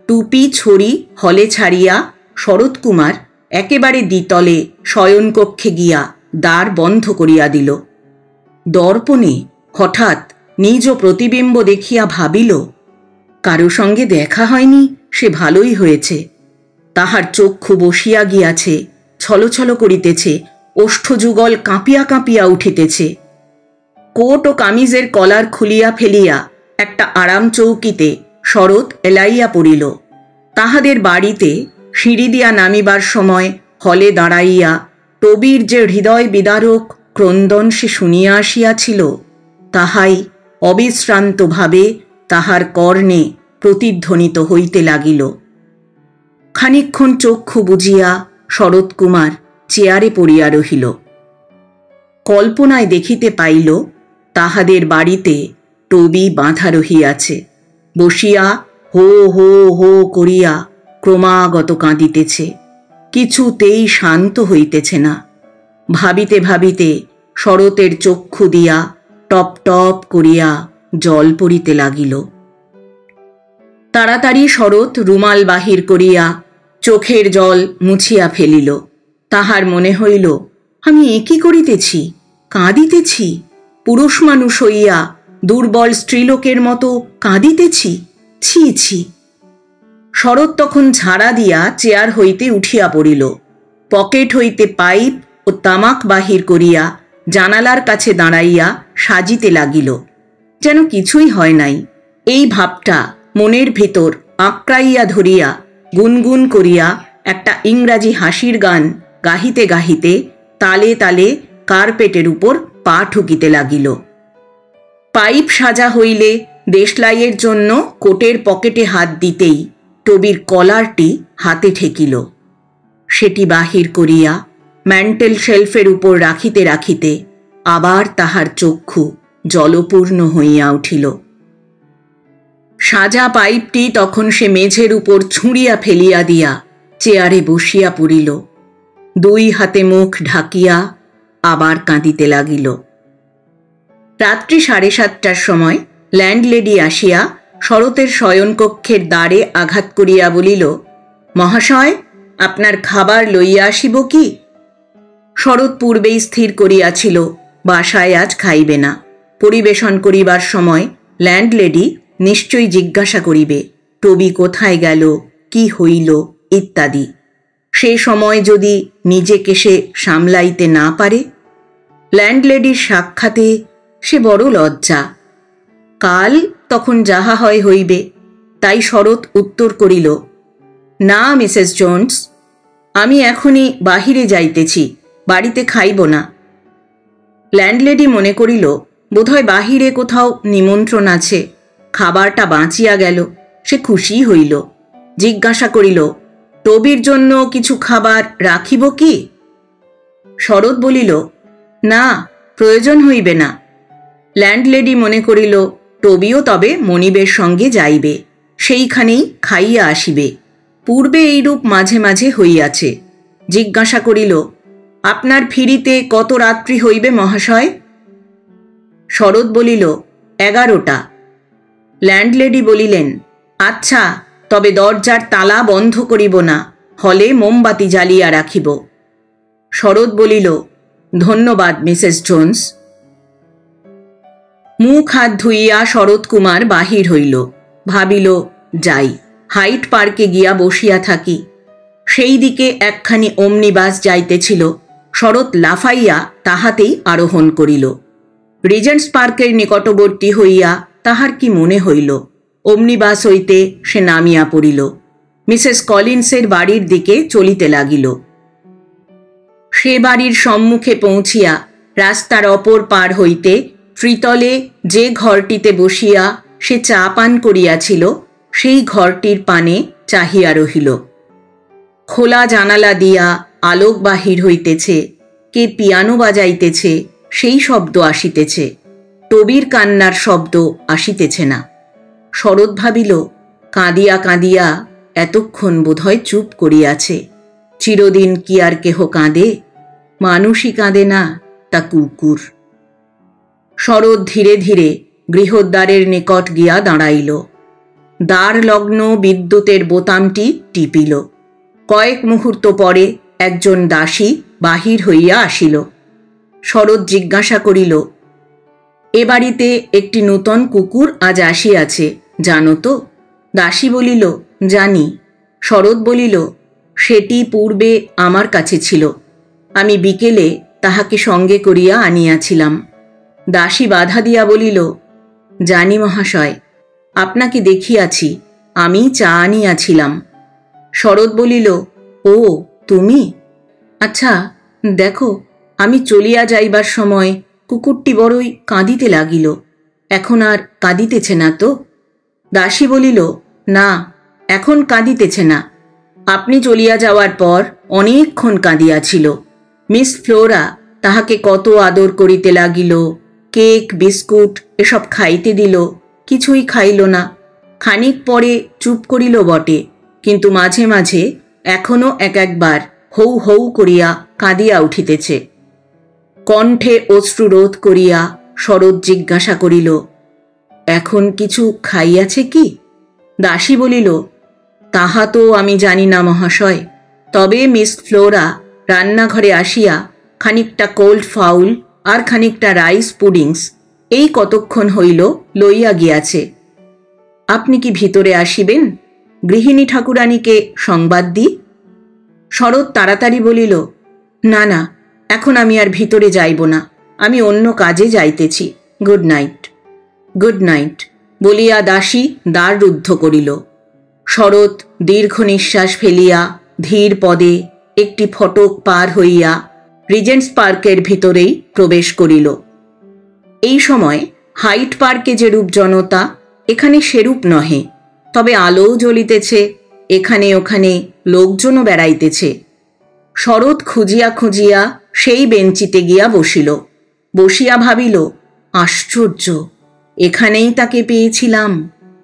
টুপি ছড়ি হলে ছাড়িয়া শরৎকুমার একেবারে দ্বিতলে শয়নকক্ষে গিয়া দ্বার বন্ধ করিয়া দিল। দর্পণে হঠাৎ নিজ প্রতিবিম্ব দেখিয়া ভাবিল, কারো সঙ্গে দেখা হয়নি, সে ভালোই হয়েছে। তাহার চক্ষু বসিয়া গিয়াছে, ছলছল করিতেছে, ওষ্ঠযুগল কাঁপিয়া কাঁপিয়া উঠিতেছে। কোট ও কামিজের কলার খুলিয়া ফেলিয়া একটা আরাম চৌকিতে শরৎ এলাইয়া পড়িল। তাহাদের বাড়িতে সিঁড়ি দিয়া নামিবার সময় হলে দাঁড়াইয়া টবির যে হৃদয় বিদারক ক্রন্দন সে শুনিয়া আসিয়াছিল, তাহাই অবিশ্রান্তভাবে তাহার কর্ণে প্রতিধ্বনিত হইতে লাগিল। খানিকক্ষণ চক্ষু বুজিয়া শরৎকুমার চেয়ারে পড়িয়া রহিল। কল্পনায় দেখিতে পাইল তাহাদের বাড়িতে টবি বাঁধা রহিয়াছে, বসিয়া হো হো হো করিয়া ক্রমাগত কাঁদিতেছে, কিছুতেই শান্ত হইতেছে না। ভাবিতে ভাবিতে শরতের চক্ষু দিয়া টপ টপ করিয়া জল পড়িতে লাগিল। তাড়াতাড়ি শরৎ রুমাল বাহির করিয়া চোখের জল মুছিয়া ফেলিল। তাহার মনে হইল, আমি এ কি করিতেছি, কাঁদিতেছি, পুরুষ মানুষ হইয়া দুর্বল স্ত্রীলোকের মতো কাঁদিতেছি, ছি ছি। শরৎ তখন ঝাড়া দিয়া চেয়ার হইতে উঠিয়া পড়িল। পকেট হইতে পাইপ ও তামাক বাহির করিয়া জানালার কাছে দাঁড়াইয়া সাজিতে লাগিল, যেন কিছুই হয় নাই। এই ভাবটা মনের ভিতর আঁকড়াইয়া ধরিয়া গুনগুন করিয়া একটা ইংরাজি হাসির গান গাহিতে গাহিতে তালে তালে কার্পেটের উপর পা ঠুকিতে লাগিল। পাইপ সাজা হইলে দেশলাইয়ের জন্য কোটের পকেটে হাত দিতেই টবির কলারটি হাতে ঠেকিল। সেটি বাহির করিয়া ম্যান্টেল শেলফের উপর রাখিতে রাখিতে আবার তাহার চক্ষু জলপূর্ণ হইয়া উঠিল। সাজা পাইপটি তখন সে মেঝের উপর ছুঁড়িয়া ফেলিয়া দিয়া চেয়ারে বসিয়া পড়িল। দুই হাতে মুখ ঢাকিয়া আবার কাঁদিতে লাগিল। রাত্রি 7:30টার সময় ল্যান্ডলেডি আসিয়া শরতের শয়নকক্ষের দ্বারে আঘাত করিয়া বলিল, মহাশয়, আপনার খাবার লইয়া আসিব কি? শরৎ পূর্বেই স্থির করিয়াছিল বাসায় আজ খাইবে না। পরিবেশন করিবার সময় ল্যান্ডলেডি নিশ্চয়ই জিজ্ঞাসা করিবে টবি কোথায় গেল, কি হইল ইত্যাদি। সে সময় যদি নিজেকে সে সামলাইতে না পারে। ল্যান্ডলেডির সাক্ষাতে সে বড় লজ্জা। কাল তখন যাহা হয় হইবে। তাই শরৎ উত্তর করিল, না মিসেস জোন্স, আমি এখনই বাহিরে যাইতেছি, বাড়িতে খাইব না। ল্যান্ডলেডি মনে করিল বোধহয় বাহিরে কোথাও নিমন্ত্রণ আছে, খাবারটা বাঁচিয়া গেল। সে খুশি হইল, জিজ্ঞাসা করিল, টবির জন্য কিছু খাবার রাখিব কি? শরৎ বলিল, না, প্রয়োজন হইবে না। ল্যান্ডলেডি মনে করিল টবিও তবে মনিবের সঙ্গে যাইবে, সেইখানেই খাইয়া আসিবে। পূর্বে এইরূপ মাঝে মাঝে হইয়াছে। জিজ্ঞাসা করিল, আপনার ফিরিতে কত রাত্রি হইবে মহাশয়? শরৎ বলিল, 11টা। ল্যান্ডলেডি বলিলেন, আচ্ছা, তবে দরজার তালা বন্ধ করিব না, হলে মোমবাতি জ্বালিয়া রাখিব। শরৎ বলিল, ধন্যবাদ মিসেস জোন্স। মুখ হাত ধুইয়া শরৎকুমার বাহির হইল। ভাবিল, যাই, হাইট পার্কে গিয়া বসিয়া থাকি। সেই দিকে একখানি অমনিবাস যাইতেছিল। শরৎ লাফাইয়া তাহাতেই আরোহণ করিল। রিজেন্টস পার্কের নিকটবর্তী হইয়া তাহার কি মনে হইল। অমনিবাস হইতে সে নামিয়া পড়িল, মিসেস কলিন্সের বাড়ির দিকে চলিতে লাগিল। সে বাড়ির সম্মুখে পৌঁছিয়া রাস্তার অপর পার হইতে ত্রিতলে যে ঘরটিতে বসিয়া সে চা পান করিয়াছিল সেই ঘরটির পানে চাহিয়া রহিল। খোলা জানালা দিয়া আলোক বাহির হইতেছে, কে পিয়ানো বাজাইতেছে সেই শব্দ আসিতেছে, টবির কান্নার শব্দ আসিতেছে না। শরৎ ভাবিল, কাঁদিয়া কাঁদিয়া এতক্ষণ বোধহয় চুপ করিয়াছে। চিরদিন কি আর কেহ কাঁদে? মানুষই কাঁদে না, তা কুকুর। শরৎ ধীরে ধীরে গৃহদ্বারের নিকট গিয়া দাঁড়াইল। দ্বার লগ্ন বিদ্যুতের বোতামটি টিপিল। কয়েক মুহূর্ত পরে একজন দাসী বাহির হইয়া আসিল। শরৎ জিজ্ঞাসা করিল, এ বাড়িতে একটি নূতন কুকুর আজ আসিয়াছে, জানো তো? দাসী বলিল, জানি। শরৎ বলিল, সেটি পূর্বে আমার কাছে ছিল, আমি বিকেলে তাহাকে সঙ্গে করিয়া আনিয়াছিলাম। দাসী বাধা দিয়া বলিল, জানি মহাশয়, আপনাকে দেখিয়াছি, আমি চা আনিয়াছিলাম। শরৎ বলিল, ও তুমি? আচ্ছা দেখো, আমি চলিয়া যাইবার সময় কুকুরটি বড়ই কাঁদিতে লাগিল, এখন আর কাঁদিতেছে না তো? দাসী বলিল, না, এখন কাঁদিতেছে না। আপনি চলিয়া যাওয়ার পর অনেকক্ষণ কাঁদিয়াছিল। মিস ফ্লোরা তাহাকে কত আদর করিতে লাগিল, কেক বিস্কুট এসব খাইতে দিল, কিছুই খাইল না। খানিক পরে চুপ করিল বটে, কিন্তু মাঝে মাঝে এখনো এক একবার হৌ হৌ করিয়া কাঁদিয়া উঠিতেছে। কণ্ঠে অশ্রুরোধ করিয়া শরৎ জিজ্ঞাসা করিল, এখন কিছু খাইয়াছে কি? দাসী বলিল, তাহা তো আমি জানি না মহাশয়, তবে মিস ফ্লোরা রান্নাঘরে আসিয়া খানিকটা কোল্ড ফাউল আর খানিকটা রাইস পুডিংস এই কতক্ষণ হইল লইয়া গিয়াছে। আপনি কি ভিতরে আসিবেন? গৃহিণী ঠাকুরানীকে সংবাদ দিই? শরৎ তাড়াতাড়ি বলিল, না না, এখন আমি আর ভিতরে যাইব না, আমি অন্য কাজে যাইতেছি। Good night. গুড নাইট বলিয়া দাসী দ্বার রুদ্ধ করিল। শরৎ দীর্ঘ নিঃশ্বাস ফেলিয়া ধীর পদে একটি ফটক পার হইয়া রিজেন্টস পার্কের ভিতরেই প্রবেশ করিল। এই সময় হাইট পার্কে যেরূপ জনতা, এখানে সেরূপ নহে, তবে আলোও জ্বলিতেছে, এখানে ওখানে লোকজনও বেড়াইতেছে। শরৎ খুঁজিয়া খুঁজিয়া সেই বেঞ্চিতে গিয়া বসিল। বসিয়া ভাবিল, আশ্চর্য, এখানেই তাকে পেয়েছিলাম,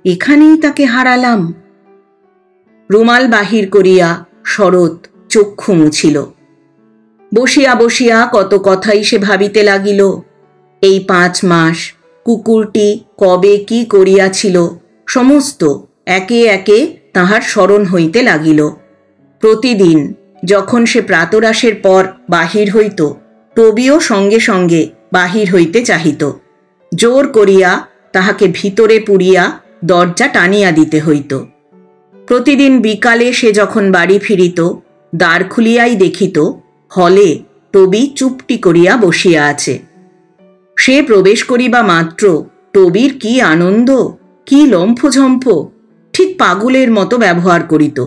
এখানেই তাকে হারালাম। রুমাল বাহির করিয়া শরৎ চক্ষু মুছিল। বসিয়া বসিয়া কত কথাই সে ভাবিতে লাগিল। এই 5 মাস কুকুরটি কবে কি করিয়াছিল সমস্ত একে একে তাহার স্মরণ হইতে লাগিল। প্রতিদিন যখন সে প্রাতরাশের পর বাহির হইত, টবিও সঙ্গে সঙ্গে বাহির হইতে চাহিত। জোর করিয়া তাহাকে ভিতরে পুরিয়া দরজা টানিয়া দিতে হইত। প্রতিদিন বিকালে সে যখন বাড়ি ফিরিত, দ্বার খুলিয়াই দেখিত হলে টবি চুপটি করিয়া বসিয়া আছে। সে প্রবেশ করিবা মাত্র টবির কি আনন্দ, কি লম্ফঝম্প, ঠিক পাগলের মতো ব্যবহার করিত।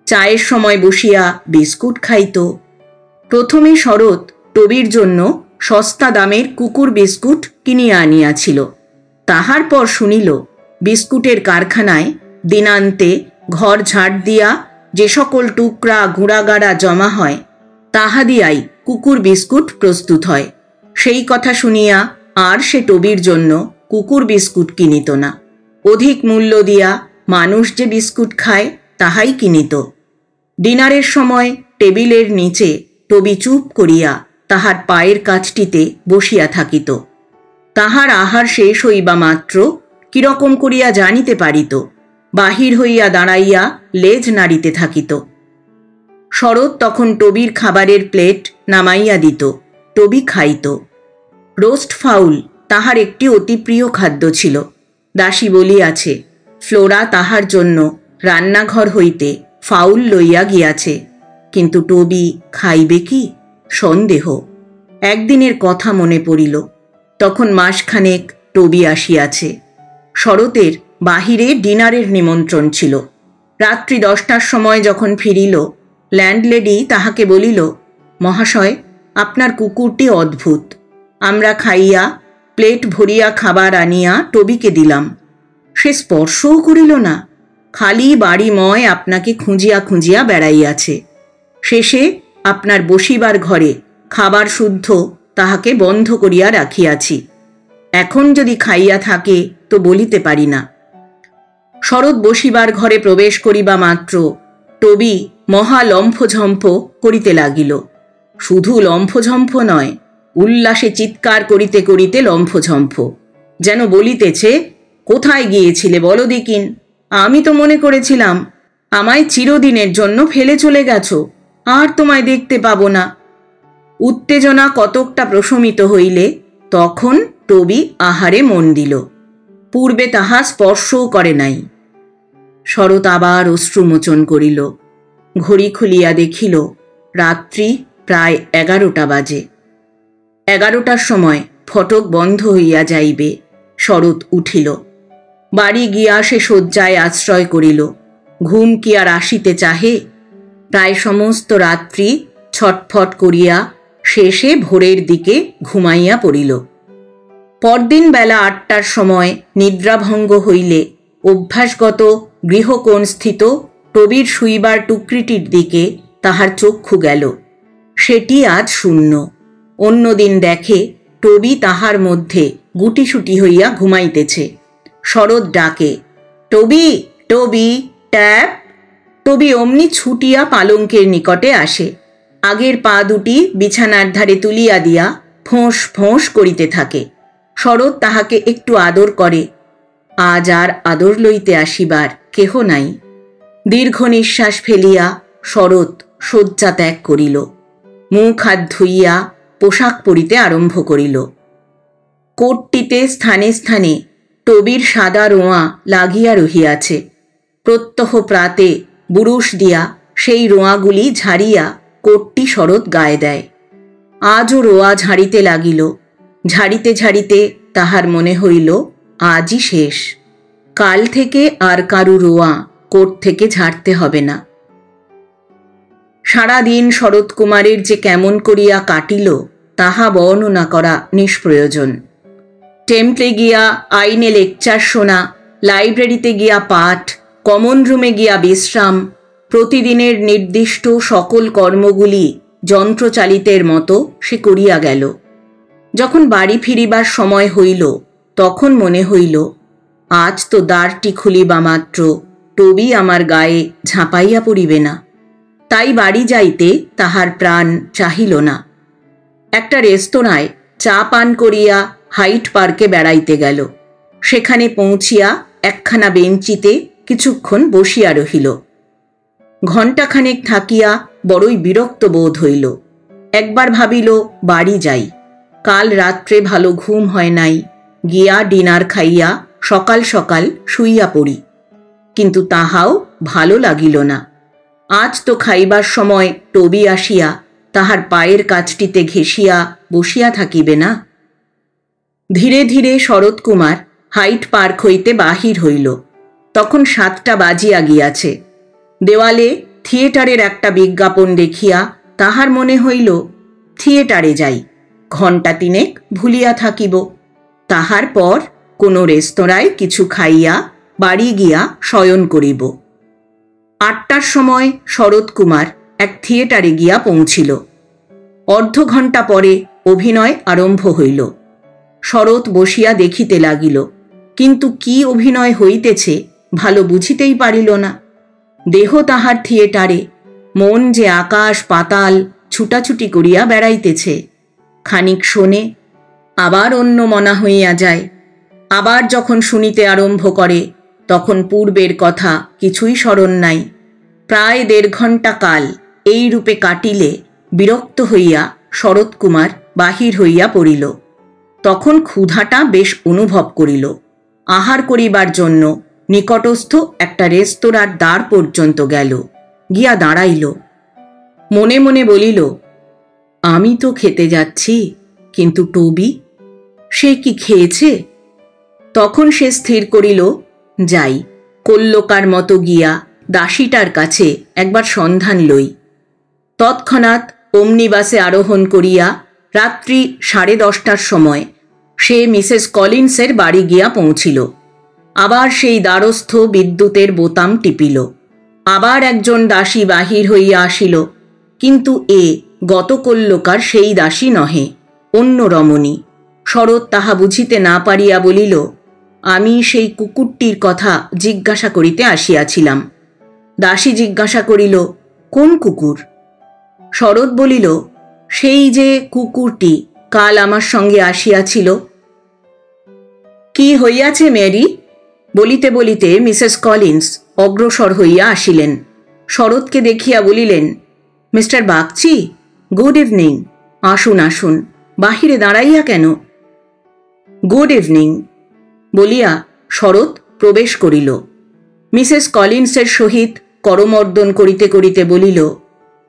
চায়ের সময় বসিয়া বিস্কুট খাইত। প্রথমে শরৎ টবির জন্য সস্তা দামের কুকুর বিস্কুট কিনিয়া আনিয়াছিল। তাহার পর শুনিল বিস্কুটের কারখানায় দিনান্তে ঘর ঝাড় দিয়া যে সকল টুকরা গুঁড়াগাড়া জমা হয়, তাহা দিয়াই কুকুর বিস্কুট প্রস্তুত হয়। সেই কথা শুনিয়া আর সে টবির জন্য কুকুর বিস্কুট কিনিত না। অধিক মূল্য দিয়া মানুষ যে বিস্কুট খায় তাহাই কিনিত। ডিনারের সময় টেবিলের নিচে টবি চুপ করিয়া তাহার পায়ের কাছটিতে বসিয়া থাকিত। তাহার আহার শেষ হইবা মাত্র কিরকম করিয়া জানিতে পারিত, বাহির হইয়া দাঁড়াইয়া লেজ নাড়িতে থাকিত। শরৎ তখন টবির খাবারের প্লেট নামাইয়া দিত, টবি খাইত। রোস্ট ফাউল তাহার একটি অতি প্রিয় খাদ্য ছিল। দাসী বলিয়াছে, ফ্লোরা তাহার জন্য রান্নাঘর হইতে ফাউল লইয়া গিয়াছে, কিন্তু টবি খাইবে কি সন্দেহ। একদিনের কথা মনে পড়িল, তখন মাসখানেক টবি আসিয়াছে। শরতের বাহিরে ডিনারের নিমন্ত্রণ ছিল। রাত্রি 10টার সময় যখন ফিরিল, ল্যান্ডলেডি তাহাকে বলিল, মহাশয়, আপনার কুকুরটি অদ্ভুত। আমরা খাইয়া প্লেট ভরিয়া খাবার আনিয়া টবিকে দিলাম, সে স্পর্শও করিল না, খালি বাড়িময় আপনাকে খুঁজিয়া খুঁজিয়া বেড়াইয়াছে। শেষে আপনার বসিবার ঘরে খাবার শুদ্ধ তাহাকে বন্ধ করিয়া রাখিয়াছি। এখন যদি খাইয়া থাকে তো বলিতে পারি না। শরৎ বসিবার ঘরে প্রবেশ করিবা মাত্র টবি মহা লম্ফঝম্প করিতে লাগিল। শুধু লম্ফঝম্প নয়, উল্লাসে চিৎকার করিতে করিতে লম্ফঝম্প, যেন বলিতেছে, কোথায় গিয়েছিলে বলো দেখিন? আমি তো মনে করেছিলাম আমায় চিরদিনের জন্য ফেলে চলে গেছো, আর তোমায় দেখতে পাবো না। উত্তেজনা কতকটা প্রশমিত হইলে তখন টবি আহারে মন দিল। পূর্বে তাহা স্পর্শও করে নাই। শরৎ আবার অশ্রুমোচন করিল। ঘড়ি খুলিয়া দেখিল রাত্রি প্রায় 11টা বাজে। 11টার সময় ফটক বন্ধ হইয়া যাইবে। শরৎ উঠিল। বাড়ি গিয়া সে শয্যায় আশ্রয় করিল। ঘুম কি আর আসিতে চাহে? প্রায় সমস্ত রাত্রি ছটফট করিয়া শেষে ভোরের দিকে ঘুমাইয়া পড়িল। পরদিন বেলা 8টার সময় নিদ্রাভঙ্গ হইলে অভ্যাসগত গৃহকোণস্থিত টবির শুইবার টুকরিটির দিকে তাহার চক্ষু গেল। সেটি আজ শূন্য। অন্যদিন দেখে টবি তাহার মধ্যে গুটিসুটি হইয়া ঘুমাইতেছে। শরৎ ডাকে, টবি, টবি, ট্যাপ। টবি অমনি ছুটিয়া পালঙ্কের নিকটে আসে। আগের পা দুটি বিছানার ধারে তুলিয়া দিয়া ফোঁস ফোঁস করিতে থাকে। শরৎ তাহাকে একটু আদর করে। আজ আর আদর লইতে আসিবার কেহ নাই। দীর্ঘ নিঃশ্বাস ফেলিয়া শরৎ শয্যা ত্যাগ করিল। মুখ হাত ধুইয়া পোশাক পরিতে আরম্ভ করিল। কোটটিতে স্থানে স্থানে টবির সাদা রোঁয়া লাগিয়া রহিয়াছে। প্রত্যহ প্রাতে বুরুশ দিয়া সেই রোঁয়াগুলি ঝাড়িয়া কোটটি শরৎ গায়ে দেয়। আজও রোঁয়া ঝাড়িতে লাগিল। ঝাড়িতে ঝাড়িতে তাহার মনে হইল আজই শেষ। কাল থেকে আর কারু রোঁয়া কোট থেকে ঝাড়তে হবে না। সারাদিন শরৎকুমারের যে কেমন করিয়া কাটিল তাহা বর্ণনা করা নিষ্প্রয়োজন। টেম্পলে গিয়া আইনে লেকচার শোনা, লাইব্রেরিতে গিয়া পাঠ, কমন রুমে গিয়া বিশ্রাম, প্রতিদিনের নির্দিষ্ট সকল কর্মগুলি যন্ত্রচালিতের মতো সে করিয়া গেল। যখন বাড়ি ফিরিবার সময় হইল তখন মনে হইল, আজ তো দ্বারটি খুলিবা মাত্র টবি আমার গায়ে ঝাঁপাইয়া পড়িবে না। তাই বাড়ি যাইতে তাহার প্রাণ চাহিল না। একটা রেস্তোরাঁয় চা পান করিয়া হাইট পার্কে বেড়াইতে গেল। সেখানে পৌঁছিয়া একখানা বেঞ্চিতে কিছুক্ষণ বসিয়া রহিল। ঘণ্টাখানেক থাকিয়া বড়ই বিরক্ত বোধ হইল। একবার ভাবিল বাড়ি যাই। কাল রাত্রে ভালো ঘুম হয় নাই, গিয়া ডিনার খাইয়া সকাল সকাল শুইয়া পড়ি। কিন্তু তাহাও ভালো লাগিল না। আজ তো খাইবার সময় টবি আসিয়া তাহার পায়ের কাছটিতে ঘেঁষিয়া বসিয়া থাকিবে না। ধীরে ধীরে শরৎকুমার হাইট পার্ক হইতে বাহির হইল। তখন 7টা বাজিয়া গিয়াছে। দেওয়ালে থিয়েটারের একটা বিজ্ঞাপন দেখিয়া তাহার মনে হইল, থিয়েটারে যাই, ঘণ্টা 3 ভুলিয়া থাকিব। তাহার পর কোনো রেস্তোরাঁয় কিছু খাইয়া বাড়ি গিয়া শয়ন করিব। 8টার সময় শরৎকুমার এক থিয়েটারে গিয়া পৌঁছিল। অর্ধ ঘণ্টা পরে অভিনয় আরম্ভ হইল। শরৎ বসিয়া দেখিতে লাগিল, কিন্তু কি অভিনয় হইতেছে ভালো বুঝিতেই পারিল না। দেহ তাহার থিয়েটারে, মন যে আকাশ পাতাল ছুটাছুটি করিয়া বেড়াইতেছে। খানিক শোনে, আবার অন্য মনা হইয়া যায়। আবার যখন শুনিতে আরম্ভ করে তখন পূর্বের কথা কিছুই স্মরণ নাই। প্রায় 1.5 ঘণ্টা কাল এই রূপে কাটিলে বিরক্ত হইয়া শরৎকুমার বাহির হইয়া পড়িল। তখন ক্ষুধাটা বেশ অনুভব করিল। আহার করিবার জন্য নিকটস্থ একটা রেস্তোরাঁর দ্বার পর্যন্ত গেল। গিয়া দাঁড়াইল। মনে মনে বলিল, আমি তো খেতে যাচ্ছি, কিন্তু টবি, সে কি খেয়েছে? তখন সে স্থির করিল, যাই, কল্লোকার মতো গিয়া দাসীটার কাছে একবার সন্ধান লই। তৎক্ষণাৎ ওমনিবাসে আরোহণ করিয়া রাত্রি 10:30টার সময় সে মিসেস কলিন্সের বাড়ি গিয়া পৌঁছিল। আবার সেই দ্বারস্থ বিদ্যুতের বোতাম টিপিল। আবার একজন দাসী বাহির হইয়া আসিল, কিন্তু এ গতকল্লোকার সেই দাসী নহে, অন্য রমণী। শরৎ তাহা বুঝিতে না পারিয়া বলিল, আমি সেই কুকুরটির কথা জিজ্ঞাসা করিতে আসিয়াছিলাম। দাসী জিজ্ঞাসা করিল, কোন কুকুর? শরৎ বলিল, সেই যে কুকুরটি কাল আমার সঙ্গে আসিয়াছিল। কি হইয়াছে মেরি? বলিতে বলিতে মিসেস কলিন্স অগ্রসর হইয়া আসিলেন। শরৎকে দেখিয়া বলিলেন, মিস্টার বাগচি, গুড ইভিনিং। আসুন আসুন, বাহিরে দাঁড়াইয়া কেন? গুড ইভিনিং বলিয়া শরৎ প্রবেশ করিল। মিসেস কলিন্সের সহিত করমর্দন করিতে করিতে বলিল,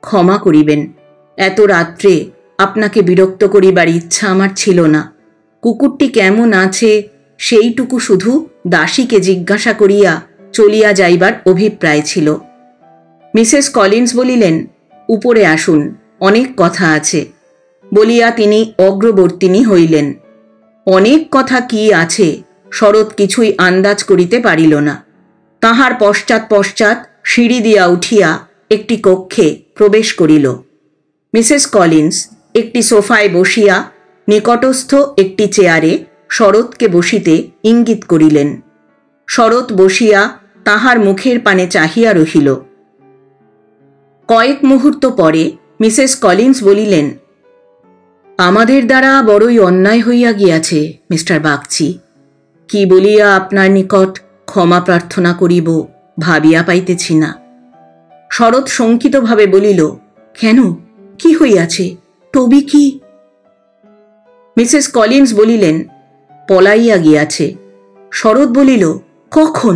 ক্ষমা করিবেন, এত রাত্রে আপনাকে বিরক্ত করিবার ইচ্ছা আমার ছিল না। কুকুরটি কেমন আছে সেইটুকু শুধু দাসীকে জিজ্ঞাসা করিয়া চলিয়া যাইবার অভিপ্রায় ছিল। মিসেস কলিন্স বলিলেন, উপরে আসুন, অনেক কথা আছে বলিয়া তিনি অগ্রবর্তিনী হইলেন। অনেক কথা কি আছে শরৎ কিছুই আন্দাজ করিতে পারিল না। তাহার পশ্চাৎ পশ্চাৎ সিঁড়ি দিয়া উঠিয়া একটি কক্ষে প্রবেশ করিল। মিসেস কলিন্স একটি সোফায় বসিয়া নিকটস্থ একটি চেয়ারে শরৎকে বসিতে ইঙ্গিত করিলেন। শরৎ বসিয়া তাহার মুখের পানে চাহিয়া রহিল। কয়েক মুহূর্ত পরে মিসেস কলিন্স বলিলেন, আমাদের দ্বারা বড়ই অন্যায় হইয়া গিয়াছে মিস্টার বাগচি। কি বলিয়া আপনার নিকট ক্ষমা প্রার্থনা করিব ভাবিয়া পাইতেছি না। শরৎ শঙ্কিতভাবে বলিল, কেন, কি হইয়াছে? টবি কি? মিসেস কলিন্স বলিলেন, পলাইয়া গিয়াছে। শরৎ বলিল, কখন?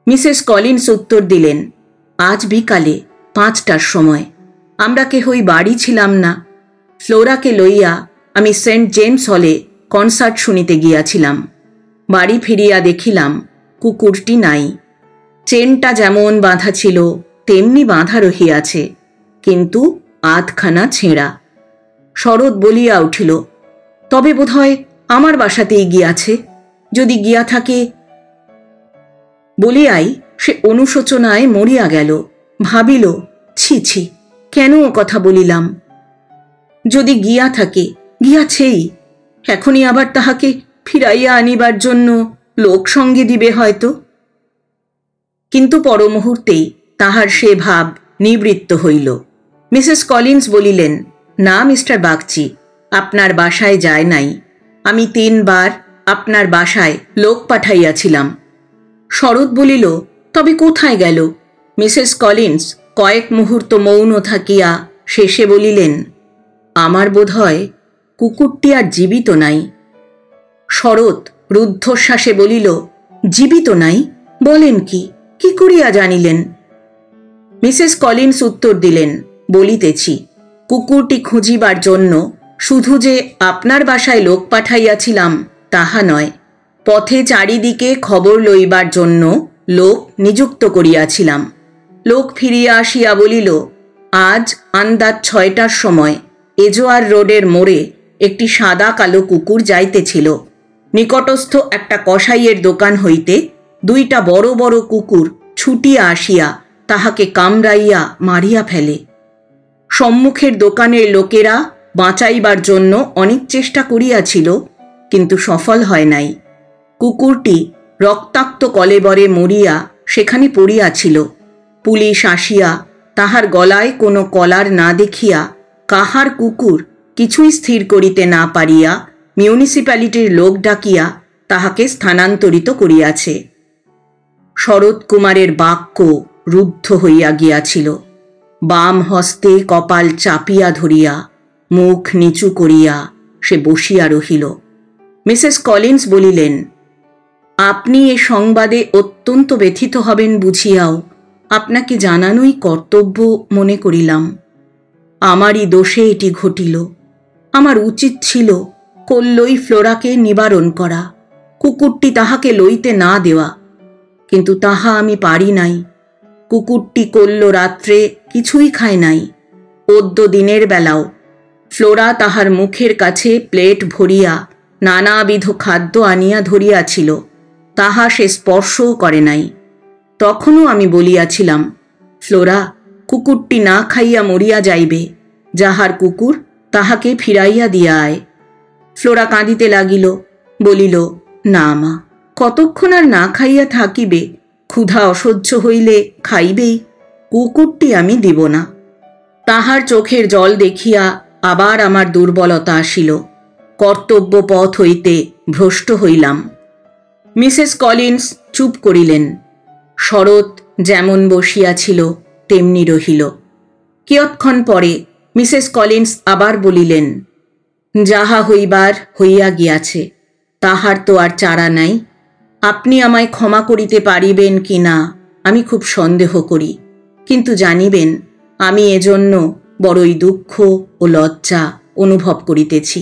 মিসেস কলিন্স উত্তর দিলেন, আজ বিকালে 5টার সময়। আমরা কেহই বাড়ি ছিলাম না। ফ্লোরাকে লইয়া আমি সেন্ট জেমস হলে কনসার্ট শুনিতে গিয়াছিলাম। বাড়ি ফিরিয়া দেখিলাম কুকুরটি নাই। চেনটা যেমন বাঁধা ছিল তেমনি বাঁধা রহিয়াছে, কিন্তু আধখানা ছেঁড়া। শরৎ বলিয়া উঠিল, তবে বোধহয় আমার বাসাতেই গিয়াছে। যদি গিয়া থাকে। বলিয়াই সে অনুশোচনায় মরিয়া গেল। ভাবিল, ছি ছি, কেন ও কথা বলিলাম। যদি গিয়া থাকে, গিয়াছেই। এখনই আবার তাহাকে ফিরাইয়া আনিবার জন্য লোক সঙ্গে দিবে হয়তো। কিন্তু পরমুহূর্তেই তাহার সে ভাব নিবৃত্ত হইল। মিসেস কলিন্স বলিলেন, না মিস্টার বাগচি, আপনার বাসায় যায় নাই। আমি 3 বার আপনার বাসায় লোক পাঠাইয়াছিলাম। শরৎ বলিল, তবে কোথায় গেল? মিসেস কলিন্স কয়েক মুহূর্ত মৌন থাকিয়া শেষে বলিলেন, আমার বোধ হয় কুকুরটি আর জীবিত নাই। শরৎ রুদ্ধশ্বাসে বলিল, জীবিত নাই? বলেন কি? কি করিয়া জানিলেন? মিসেস কলিন্স উত্তর দিলেন, বলিতেছি, কুকুরটি খুঁজিবার জন্য শুধু যে আপনার বাসায় লোক পাঠাইয়াছিলাম তাহা নয়, পথে চারিদিকে খবর লইবার জন্য লোক নিযুক্ত করিয়াছিলাম। লোক ফিরিয়া আসিয়া বলিল, আজ আন্দাজ 6টার সময় এজোয়ার রোডের মোড়ে একটি সাদা কালো কুকুর যাইতেছিল। নিকটস্থ একটা কসাইয়ের দোকান হইতে 2টা বড় বড় কুকুর ছুটিয়া আসিয়া তাহাকে কামড়াইয়া মারিয়া ফেলে। সম্মুখের দোকানের লোকেরা বাঁচাইবার জন্য অনেক চেষ্টা করিয়াছিল, কিন্তু সফল হয় নাই। কুকুরটি রক্তাক্ত কলেবরে মরিয়া সেখানে পড়িয়াছিল। পুলিশ আসিয়া তাহার গলায় কোনো কলার না দেখিয়া কাহার কুকুর কিছুই স্থির করিতে না পারিয়া মিউনিসিপ্যালিটির লোক ডাকিয়া তাহাকে স্থানান্তরিত করিয়াছে। শরৎ কুমারের বাক্য রুদ্ধ হইয়া গিয়াছিল। বাম হস্তে কপাল চাপিয়া ধরিয়া মুখ নিচু করিয়া সে বসিয়া রহিল। মিসেস কলিন্স বলিলেন, আপনি এ সংবাদে অত্যন্ত ব্যথিত হবেন বুঝিয়াও আপনাকে জানানোই কর্তব্য মনে করিলাম। আমারই দোষে এটি ঘটিল। আমার উচিত ছিল কল্লই ফ্লোরাকে নিবারণ করা। কুকুরটি তাহাকে লইতে না দেওয়া, কিন্তু তাহা আমি পারি নাই। কুকুরটি করল রাত্রে কিছুই খায় নাই, অদ্য দিনের বেলাও। ফ্লোরা তাহার মুখের কাছে প্লেট ভরিয়া নানাবিধ খাদ্য আনিয়া ধরিয়াছিল, তাহা সে স্পর্শও করে নাই। তখনও আমি বলিয়াছিলাম, ফ্লোরা, কুকুরটি না খাইয়া মরিয়া যাইবে, যাহার কুকুর তাহাকে ফিরাইয়া দিয়া আয়। ফ্লোরা কাঁদিতে লাগিল, বলিল, না মা, কতক্ষণ আর না খাইয়া থাকিবে? ক্ষুধা অসহ্য হইলে খাইবেই, কুকুরটি আমি দিব না। তাহার চোখের জল দেখিয়া আবার আমার দুর্বলতা আসিল, কর্তব্য পথ হইতে ভ্রষ্ট হইলাম। মিসেস কলিন্স চুপ করিলেন। শরৎ যেমন বসিয়াছিল তেমনি রহিল। কিয়ৎক্ষণ পরে মিসেস কলিন্স আবার বলিলেন, যাহা হইবার হইয়া গিয়াছে, তাহার তো আর চারা নাই। আপনি আমায় ক্ষমা করিতে পারিবেন কি না আমি খুব সন্দেহ করি, কিন্তু জানিবেন আমি এজন্য বড়ই দুঃখ ও লজ্জা অনুভব করিতেছি।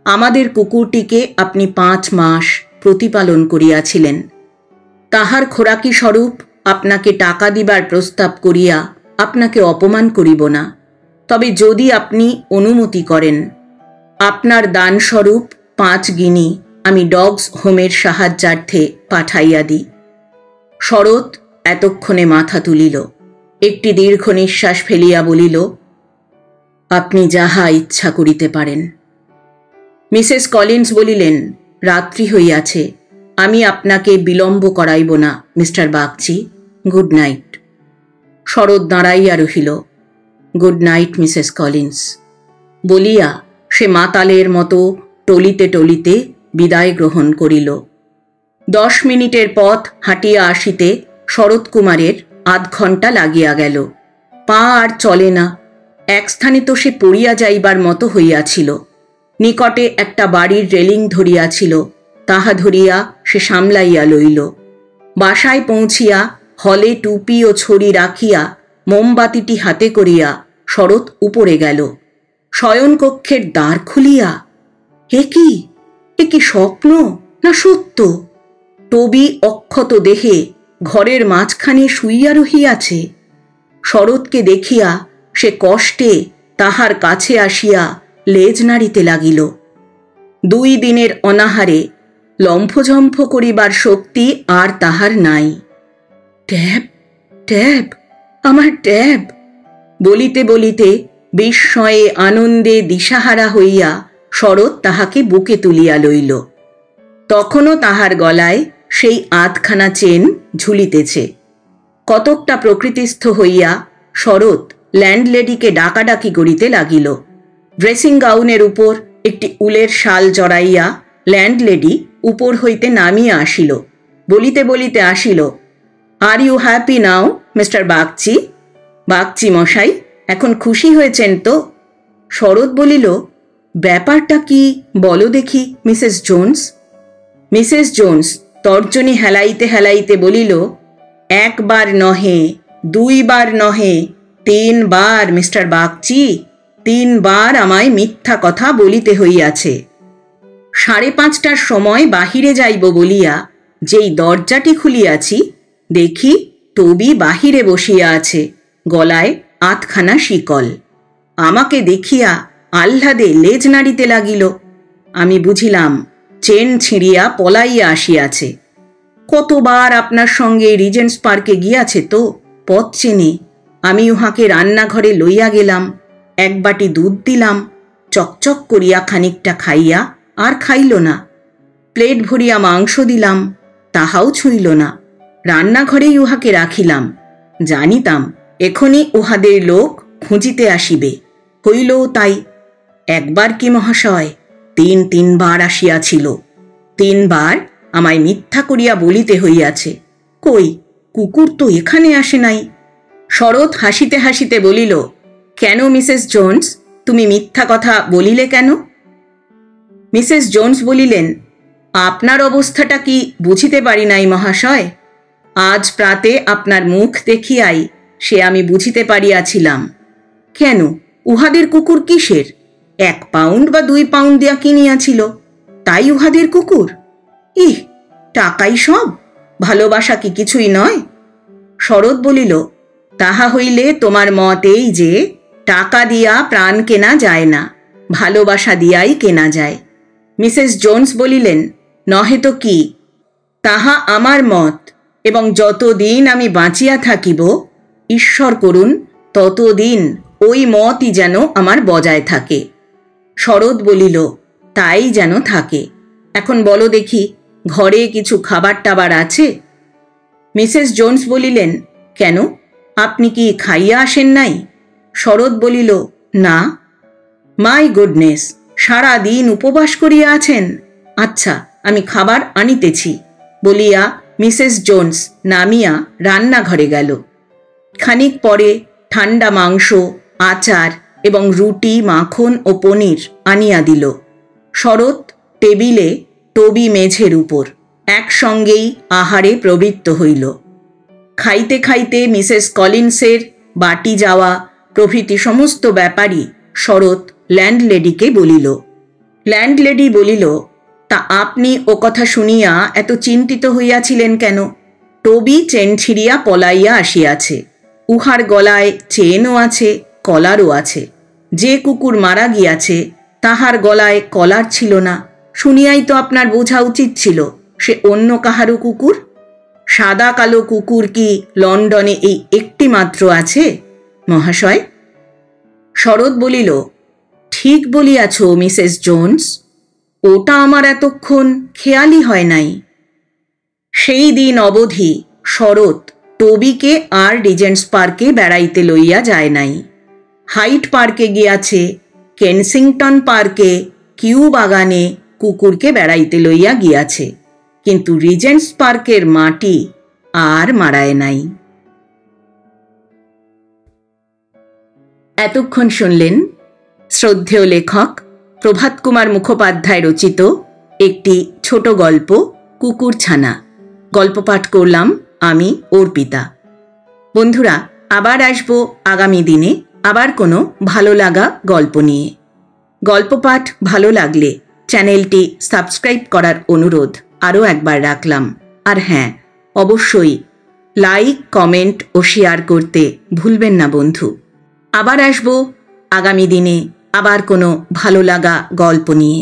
আমাদের কুকুরটিকে আপনি 5 মাস প্রতিপালন করিয়াছিলেন। তাহার খোরাকি স্বরূপ আপনাকে টাকা দিবার প্রস্তাব করিয়া আপনাকে অপমান করিব না, তবে যদি আপনি অনুমতি করেন, আপনার দানস্বরূপ 5 গিনি আমি ডগস হোমের সাহায্যার্থে পাঠাইয়া দিই। শরৎ এতক্ষণে মাথা তুলিল, একটি দীর্ঘ নিঃশ্বাস ফেলিয়া বলিল, আপনি যাহা ইচ্ছা করিতে পারেন। মিসেস কলিন্স বলিলেন, রাত্রি হইয়াছে, আমি আপনাকে বিলম্ব করাইব না মিস্টার বাগচি, গুড নাইট। শরৎ দাঁড়াইয়া রহিল। গুড নাইট মিসেস কলিন্স বলিয়া সে মাতালের মতো টলিতে টলিতে বিদায় গ্রহণ করিল। 10 মিনিটের পথ হাঁটিয়া আসিতে শরৎকুমারের আধ ঘণ্টা লাগিয়া গেল। পা আর চলে না, এক স্থানে তো সে পড়িয়া যাইবার মতো হইয়াছিল। নিকটে একটা বাড়ির রেলিং ধরিয়াছিল, তাহা ধরিয়া সে সামলাইয়া লইল। বাসায় পৌঁছিয়া হলে টুপি ও ছড়ি রাখিয়া মোমবাতিটি হাতে করিয়া শরৎ উপরে গেল। শয়নকক্ষের দ্বার খুলিয়া, এ কি স্বপ্ন না সত্য? টবি অক্ষত দেহে ঘরের মাঝখানে শুইয়া রহিয়াছে। শরৎকে দেখিয়া সে কষ্টে তাহার কাছে আসিয়া লেজ নাড়িতে লাগিল। 2 দিনের অনাহারে লম্ফঝম্ফ করিবার শক্তি আর তাহার নাই। ট্যাব, ট্যাব, আমার ট্যাব বলিতে বলিতে বিস্ময়ে আনন্দে দিশাহারা হইয়া শরৎ তাহাকে বুকে তুলিয়া লইল। তখনও তাহার গলায় সেই আধখানা চেন ঝুলিতেছে। কতকটা প্রকৃতিস্থ হইয়া শরৎ ল্যান্ডলেডিকে ডাকাডাকি করিতে লাগিল। ড্রেসিং গাউনের উপর একটি উলের শাল জড়াইয়া ল্যান্ডলেডি উপর হইতে নামিয়া আসিল। বলিতে বলিতে আসিল, are you happy now mister Bagchi? Bagchi মশাই এখন খুশি হয়েছেন তো? শরৎ বলিল, ব্যাপারটা কি বলো দেখি মিসেস জোন্স। মিসেস জোন্স তর্জনী হেলাইতে হেলাইতে বলিল, 1 বার নহে, 2 বার নহে, 3 বার মিস্টার বাগচি, 3 বার আমায় মিথ্যা কথা বলিতে হইয়াছে। 5:30টার সময় বাহিরে যাইব বলিয়া যেই দরজাটি খুলিয়াছি, দেখি টবি বাহিরে বসিয়া আছে, গলায় 8খানা শিকল। আমাকে দেখিয়া আহ্লাদে লেজ নাড়িতে লাগিল। আমি বুঝিলাম চেন ছিঁড়িয়া পলাইয়া আসিয়াছে। কতবার আপনার সঙ্গে রিজেন্টস পার্কে গিয়াছে তো, পথ চেনে। আমি উহাকে রান্নাঘরে লইয়া গেলাম, 1 বাটি দুধ দিলাম, চকচক করিয়া খানিকটা খাইয়া আর খাইল না। প্লেট ভরিয়া মাংস দিলাম, তাহাও ছুঁইল না। রান্নাঘরেই উহাকে রাখিলাম, জানিতাম এখনই উহাদের লোক খুঁজিতে আসিবে। হইলও তাই। 1 বার কি মহাশয়, 3 বার আসিয়াছিল। 3 বার আমায় মিথ্যা করিয়া বলিতে হইয়াছে। কই, কুকুর তো এখানে আসে নাই। শরৎ হাসিতে হাসিতে বলিল, কেন মিসেস জোন্স, তুমি মিথ্যা কথা বলিলে কেন? মিসেস জোন্স বলিলেন, আপনার অবস্থাটা কি বুঝিতে পারি নাই মহাশয়। আজ প্রাতে আপনার মুখ দেখিয়াই সে আমি বুঝিতে পারিয়াছিলাম। কেন, উহাদের কুকুর কিসের? 1 পাউন্ড বা 2 পাউন্ড দিয়া কিনিয়াছিল, তাই উহাদের কুকুর? ইহ, টাকাই সব? ভালোবাসা কি কিছুই নয়? শরৎ বলিল, তাহা হইলে তোমার মত এই যে টাকা দিয়া প্রাণ কেনা যায় না, ভালোবাসা দিয়াই কেনা যায়। মিসেস জোন্স বলিলেন, নহে তো কি, তাহা আমার মত, এবং যতদিন আমি বাঁচিয়া থাকিব, ঈশ্বর করুন ততদিন ওই মতই যেন আমার বজায় থাকে। শরৎ বলিল, তাই যেন থাকে। এখন বলো দেখি, ঘরে কিছু খাবার টাবার আছে? মিসেস জোন্স বলিলেন, কেন, আপনি কি খাইয়া আসেন নাই? শরৎ বলিল, না। মাই গুডনেস, সারা দিন উপবাস করিয়া আছেন? আচ্ছা, আমি খাবার আনিতেছি, বলিয়া মিসেস জোন্স নামিয়া রান্নাঘরে গেল। খানিক পরে ঠান্ডা মাংস, আচার এবং রুটি, মাখন ও পনির আনিয়া দিল। শরৎ টেবিলে, টবি মেঝের উপর একসঙ্গেই আহারে প্রবৃত্ত হইল। খাইতে খাইতে মিসেস কলিন্সের বাটি যাওয়া প্রভৃতি সমস্ত ব্যাপারই শরৎ ল্যান্ডলেডিকে বলিল। ল্যান্ডলেডি বলিল, তা আপনি ও কথা শুনিয়া এত চিন্তিত হইয়াছিলেন কেন? টবি চেন ছিঁড়িয়া পলাইয়া আসিয়াছে, উহার গলায় চেনও আছে, কলারও আছে। যে কুকুর মারা গিয়াছে তাহার গলায় কলার ছিল না, শুনিয়াই তো আপনার বোঝা উচিত ছিল সে অন্য কাহারও কুকুর। সাদা কালো কুকুর কি লন্ডনে এই একটি মাত্র আছে মহাশয়? শরৎ বলিল, ঠিক বলিয়াছ মিসেস জোন্স, ওটা আমার এতক্ষণ খেয়ালই হয় নাই। সেই দিন অবধি শরৎ টবিকে আর রিজেন্টস পার্কে বেড়াইতে লইয়া যায় নাই। হাইট পার্কে গিয়াছে, কেনসিংটন পার্কে, কিউ বাগানে কুকুরকে বেড়াইতে লইয়া গিয়াছে, কিন্তু রিজেন্টস পার্কের মাটি আর মারায় নাই। এতক্ষণ শুনলেন শ্রদ্ধেয় লেখক প্রভাত কুমার মুখোপাধ্যায় রচিত একটি ছোট গল্প, কুকুরছানা। গল্প পাঠ করলাম আমি, অর্পিতা। বন্ধুরা, আবার আসব আগামী দিনে আবার কোনো ভালো লাগা গল্প নিয়ে। গল্প পাঠ ভালো লাগলে চ্যানেলটি সাবস্ক্রাইব করার অনুরোধ আরও একবার রাখলাম। আর হ্যাঁ, অবশ্যই লাইক, কমেন্ট ও শেয়ার করতে ভুলবেন না বন্ধু। আবার আসব আগামী দিনে আবার কোনো ভালো লাগা গল্প নিয়ে।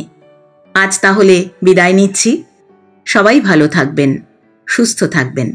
আজ তাহলে বিদায় নিচ্ছি। সবাই ভালো থাকবেন, সুস্থ থাকবেন।